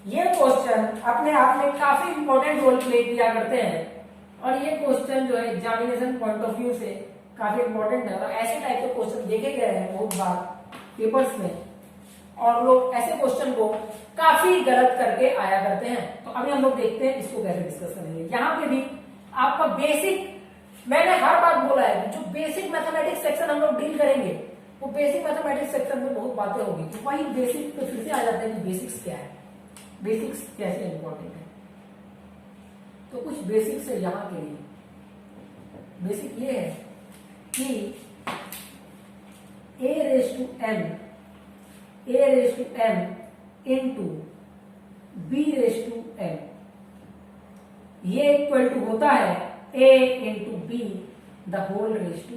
ये क्वेश्चन अपने आप में काफी इंपॉर्टेंट रोल प्ले किया करते हैं, और ये क्वेश्चन जो है एग्जामिनेशन पॉइंट ऑफ व्यू से काफी इंपॉर्टेंट है, और ऐसे टाइप के क्वेश्चन देखे गए हैं बहुत बार पेपर्स में, और लोग ऐसे क्वेश्चन को काफी गलत करके आया करते हैं। तो अभी हम लोग देखते हैं इसको कैसे डिस्कस करेंगे। यहाँ पे भी आपका बेसिक, मैंने हर बार बोला है कि जो बेसिक मैथमेटिक्स सेक्शन हम लोग डील करेंगे वो बेसिक मैथमेटिक्स सेक्शन में बहुत बातें होगी, तो वही बेसिक पे फिर से आ जाते हैं कि बेसिक्स क्या है, बेसिक्स कैसे इंपॉर्टेंट है। तो कुछ बेसिक्स है यहाँ के लिए। बेसिक ये है कि a raise to m into b raise to m ये इक्वल टू होता है a into b the whole raise to.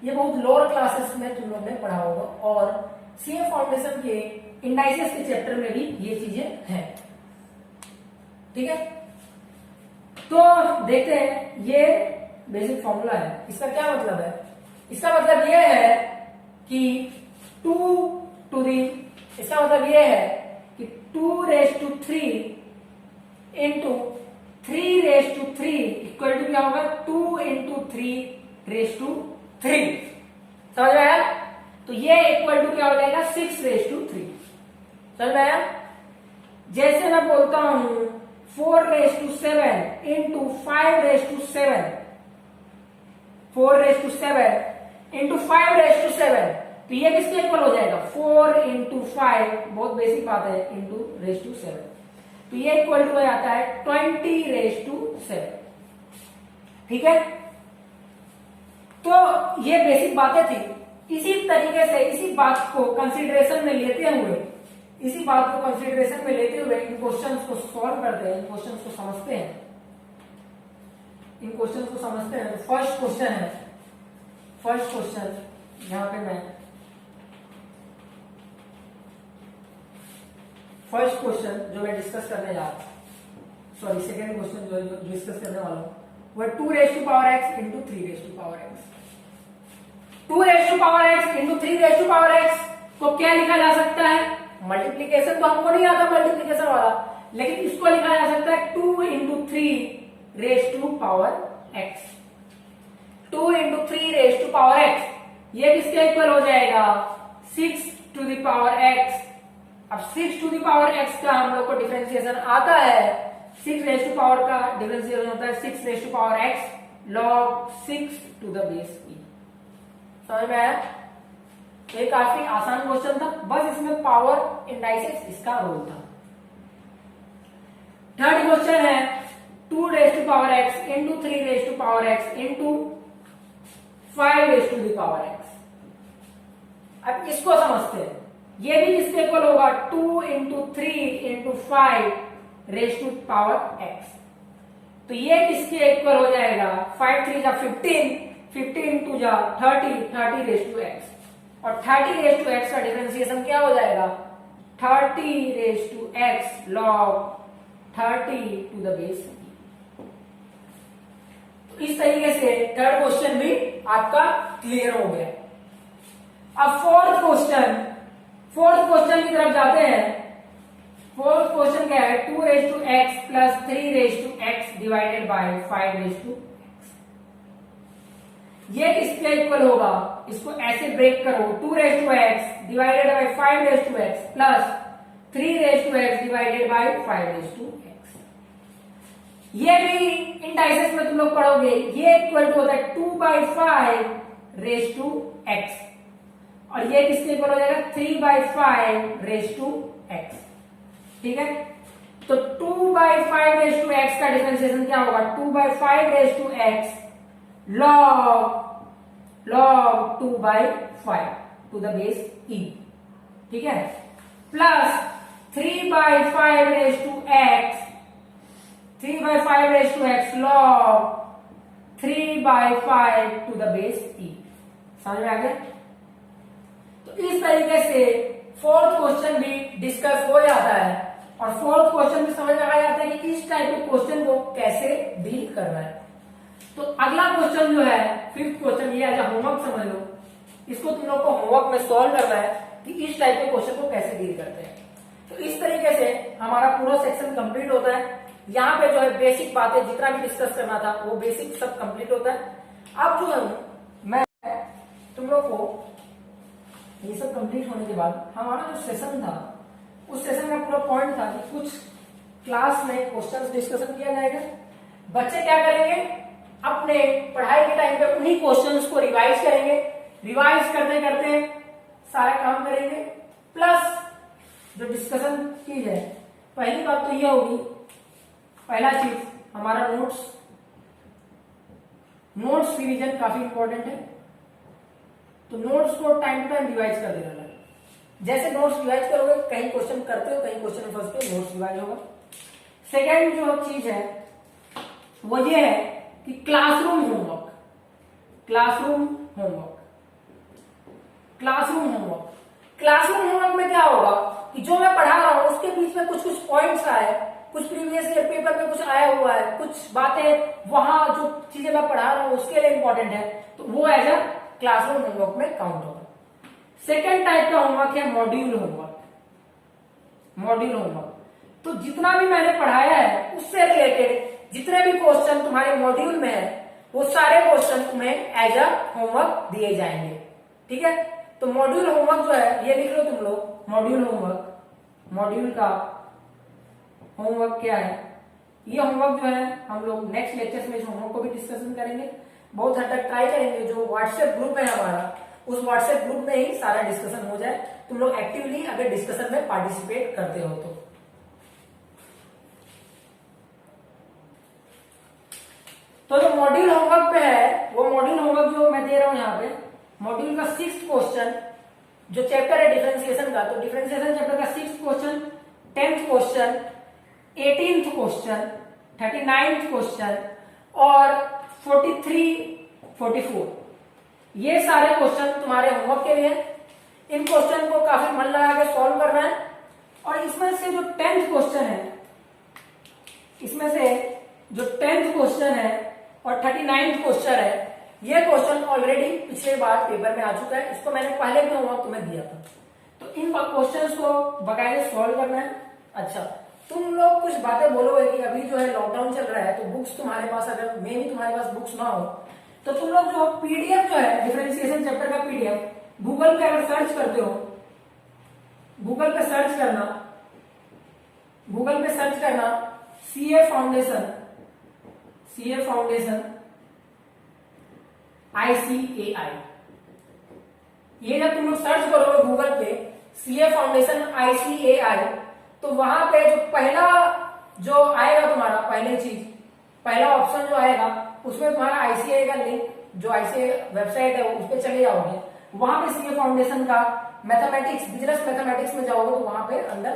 ये बहुत लोअर क्लासेस में तुम लोग ने पढ़ा होगा, और सीए फाउंडेशन के इंडाइसेस के चैप्टर में भी ये चीजें हैं। ठीक है, तो देखते हैं ये बेसिक फॉर्मूला है। इसका क्या मतलब है? इसका मतलब ये है कि 2 टू दी, इसका मतलब ये है कि 2 raise to 3 into 3 raise to 3 equal to क्या होगा? 2 इंटू 3 रेज टू 3। समझ में आया? तो ये इक्वल टू क्या हो जाएगा? 6 रेज टू 3। समझ में आया? जैसे मैं बोलता हूं 4 raise to 7 into 5 raise to 7, 4 raise to 7 into 5 raise to 7, तो ये किसके इक्वल हो जाएगा? 4 इंटू 5, बहुत बेसिक बात है, इंटू रेज टू 7, तो ये इक्वल टू आता है 20 रेज टू 7। ठीक है, तो ये बेसिक बातें थी। इसी तरीके से इसी बात को कंसीडरेशन में लेते हुए इन क्वेश्चंस को सॉल्व करते हैं, इन क्वेश्चंस को समझते हैं। तो फर्स्ट क्वेश्चन यहां पे मैं फर्स्ट क्वेश्चन जो मैं डिस्कस करने जा रहा हूं, सॉरी सेकेंड क्वेश्चन जो डिस्कस करने वाला हूं वो है 2 raise to power x into 3 raise to power x। 2 raise to power x into 3 raise to power x को क्या लिखा जा सकता है? मल्टीप्लीकेशन तो हमको नहीं आता मल्टीप्लीकेशन वाला, लेकिन इसको लिखा जा सकता है 2 into 3 raise to power x। 2 into 3 raise to power x ये किसके इक्वल हो जाएगा? 6 टू द पावर x। अब 6 टू द पावर x का हम लोग को डिफरेंशिएशन आता है। 6 रेज टू पावर का डिफरेंशिएशन होता है 6 raise to power x log 6 to the base e। समझ में आया? ये काफी आसान क्वेश्चन था, बस इसमें पावर इंडाइसेस इसका रोल था। थर्ड क्वेश्चन है 2 raise to power x into 3 raise to power x into 5 raise to the power x। अब इसको समझते हैं, ये भी किसके इक्वल होगा? 2 into 3 into 5 raise to power x, तो ये किसके इक्वल हो जाएगा? 5 3 जा 15, 15 2 जा 30, 30 रेज टू x, और 30 रेज टू x का डिफरेंशिएशन क्या हो जाएगा? 30 raise to x log 30 to the base e। तो इस तरीके से थर्ड क्वेश्चन भी आपका क्लियर हो गया। अब फोर्थ क्वेश्चन की तरफ जाते हैं। फोर्थ क्वेश्चन क्या है? 2 raise to x plus 3 raise to x divided by 5 raise to x। ये किसके इक्वल होगा? इसको ऐसे ब्रेक करो, 2 raise to x divided by 5 raise to x plus 3 raise to x divided by 5 raise to x। ये भी indices में तुम लोग पढ़ोगे, ये इक्वल टू होता है 2 बाई 5 रेज टू x, और ये किसके इक्वल हो जाएगा? 3 बाई 5 रेज टू x। ठीक है, तो 2 बाई 5 रेज टू x का डिफरेंशिएशन क्या होगा? 2 by 5 raise to x log 2 by 5 to the base e। ठीक है, plus 3 by 5 raise to x, 3 by 5 raise to x log 3 by 5 to the base e। समझ में आ गया? तो इस तरीके से फोर्थ क्वेश्चन भी डिस्कस हो जाता है। और फोर्थ क्वेश्चन में समझ में आ जाता है कि इस टाइप के क्वेश्चन को कैसे डील करना है। तो अगला क्वेश्चन जो है फिफ्थ क्वेश्चन, ये एज होमवर्क समझ लो, इसको तुम लोग को होमवर्क में सॉल्व करना है कि इस टाइप के क्वेश्चन को कैसे डील करते हैं। तो इस तरीके से हमारा पूरा सेक्शन कंप्लीट होता है। यहाँ पे जो है बेसिक बातें जितना भी डिस्कस करना था वो बेसिक सब कंप्लीट होता है। अब जो है मैं तुम लोग को ये सब कंप्लीट होने के बाद हमारा जो सेशन था उस सेशन का पूरा पॉइंट था कि कुछ क्लास में क्वेश्चंस डिस्कशन किया जाएगा। बच्चे क्या करेंगे, अपने पढ़ाई के टाइम पे उन्हीं क्वेश्चंस को रिवाइज करेंगे, रिवाइज करते करते सारा काम करेंगे, प्लस जो डिस्कशन की है पहली बात तो यह होगी, पहला चीज हमारा नोट्स रिवीजन काफी इंपॉर्टेंट है। तो नोट्स को टाइम टू टाइम रिवाइज कर देना है। जैसे नोट्स रिवाइज करोगे, कहीं क्वेश्चन करते हो कहीं क्वेश्चन फंसते हो, नोट्स रिवाइज होगा। सेकेंड जो चीज है वो ये है कि क्लासरूम होमवर्क में क्या होगा कि जो मैं पढ़ा रहा हूं उसके बीच में कुछ पॉइंट्स आए, कुछ प्रीवियस ईयर पेपर में कुछ आया हुआ है, कुछ बातें वहां जो चीजें मैं पढ़ा रहा हूं उसके लिए इंपॉर्टेंट है, तो वो एज अ क्लासरूम होमवर्क में काउंट होगा। सेकेंड टाइप का होमवर्क है मॉड्यूल होमवर्क। तो जितना भी मैंने पढ़ाया है उससे रिलेटेड जितने भी क्वेश्चन तुम्हारे मॉड्यूल में है वो सारे क्वेश्चन तुम्हें एज अ होमवर्क दिए जाएंगे। ठीक है, तो मॉड्यूल होमवर्क जो है ये लिख लो तुम लोग। मॉड्यूल का होमवर्क क्या है, ये होमवर्क जो है हम लोग नेक्स्ट लेक्चर्स में इस होमवर्क को भी डिस्कशन करेंगे। बहुत हद तक ट्राई करेंगे जो व्हाट्सएप ग्रुप है हमारा, उस व्हाट्सएप ग्रुप में ही सारा डिस्कशन हो जाए। तुम लोग एक्टिवली अगर डिस्कशन में पार्टिसिपेट करते हो तो जो मॉड्यूल होमवर्क पे है वो मॉड्यूल होमवर्क जो मैं दे रहा हूं यहाँ पे, मॉड्यूल का 6th क्वेश्चन जो चैप्टर है डिफरेंशिएशन का, तो डिफरेंशिएशन चैप्टर का 6th question, 10th question, 18th question, 39th question और 43, 44 ये सारे क्वेश्चन तुम्हारे होमवर्क के लिए। इन क्वेश्चन को काफी मन लगा के सॉल्व करना है। और इसमें से जो 10th क्वेश्चन है, इसमें से जो 10th क्वेश्चन है और 39th क्वेश्चन है, ये क्वेश्चन ऑलरेडी पिछले बार पेपर में आ चुका है। इसको मैंने पहले भी होमवर्क तुम्हें दिया था। तो इन क्वेश्चंस को बकायदे सॉल्व करना है। अच्छा, तुम लोग कुछ बातें बोलोगे कि अभी जो है लॉकडाउन चल रहा है तो बुक्स तुम्हारे पास, अगर मे भी तुम्हारे पास बुक्स ना हो तो तुम लोग जो पीडीएफ जो है डिफरेंशिएशन चैप्टर का पीडीएफ गूगल पे अगर सर्च करते हो, गूगल पे सर्च करना सीए फाउंडेशन ICAI। ये जब तुम लोग सर्च करोगे गूगल पे सीए फाउंडेशन ICAI तो वहां पे जो पहला जो आएगा तुम्हारा, पहला ऑप्शन जो आएगा उसमें तुम्हारा ICAI का लिंक, जो ICAI वेबसाइट है उस पर चले जाओगे। वहां पे सीए फाउंडेशन का बिजनेस मैथमेटिक्स में जाओगे तो वहां पे अंदर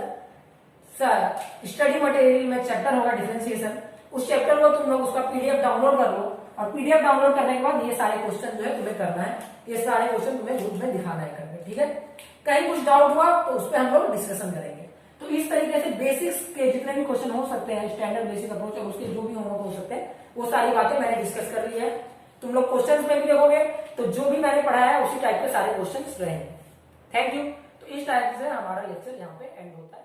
स्टडी मटेरियल में चैप्टर होगा डिफरेंशिएशन। उस चैप्टर को तुम लोग उसका पीडीएफ डाउनलोड कर लो और पीडीएफ डाउनलोड करने के बाद ये सारे क्वेश्चन जो है तुम्हें करना है, ये सारे क्वेश्चन तुम्हें ग्रुप में दिखाना है करके। ठीक है, कहीं कुछ डाउट हुआ तो उस पर हम लोग डिस्कशन करेंगे। तो इस तरीके से बेसिक्स के जितने भी क्वेश्चन हो सकते हैं, स्टैंडर्ड बेसिक अप्रोच और उसके जो भी होमवर्क हो सकते हैं, वो सारी बातें मैंने डिस्कस कर ली है। तुम लोग क्वेश्चन में भी देखोगे तो जो भी मैंने पढ़ाया है उसी टाइप के सारे क्वेश्चन रहेंगे। Thank you. तो इस टाइप से हमारा लेक्चर यहाँ पे एंड होता है।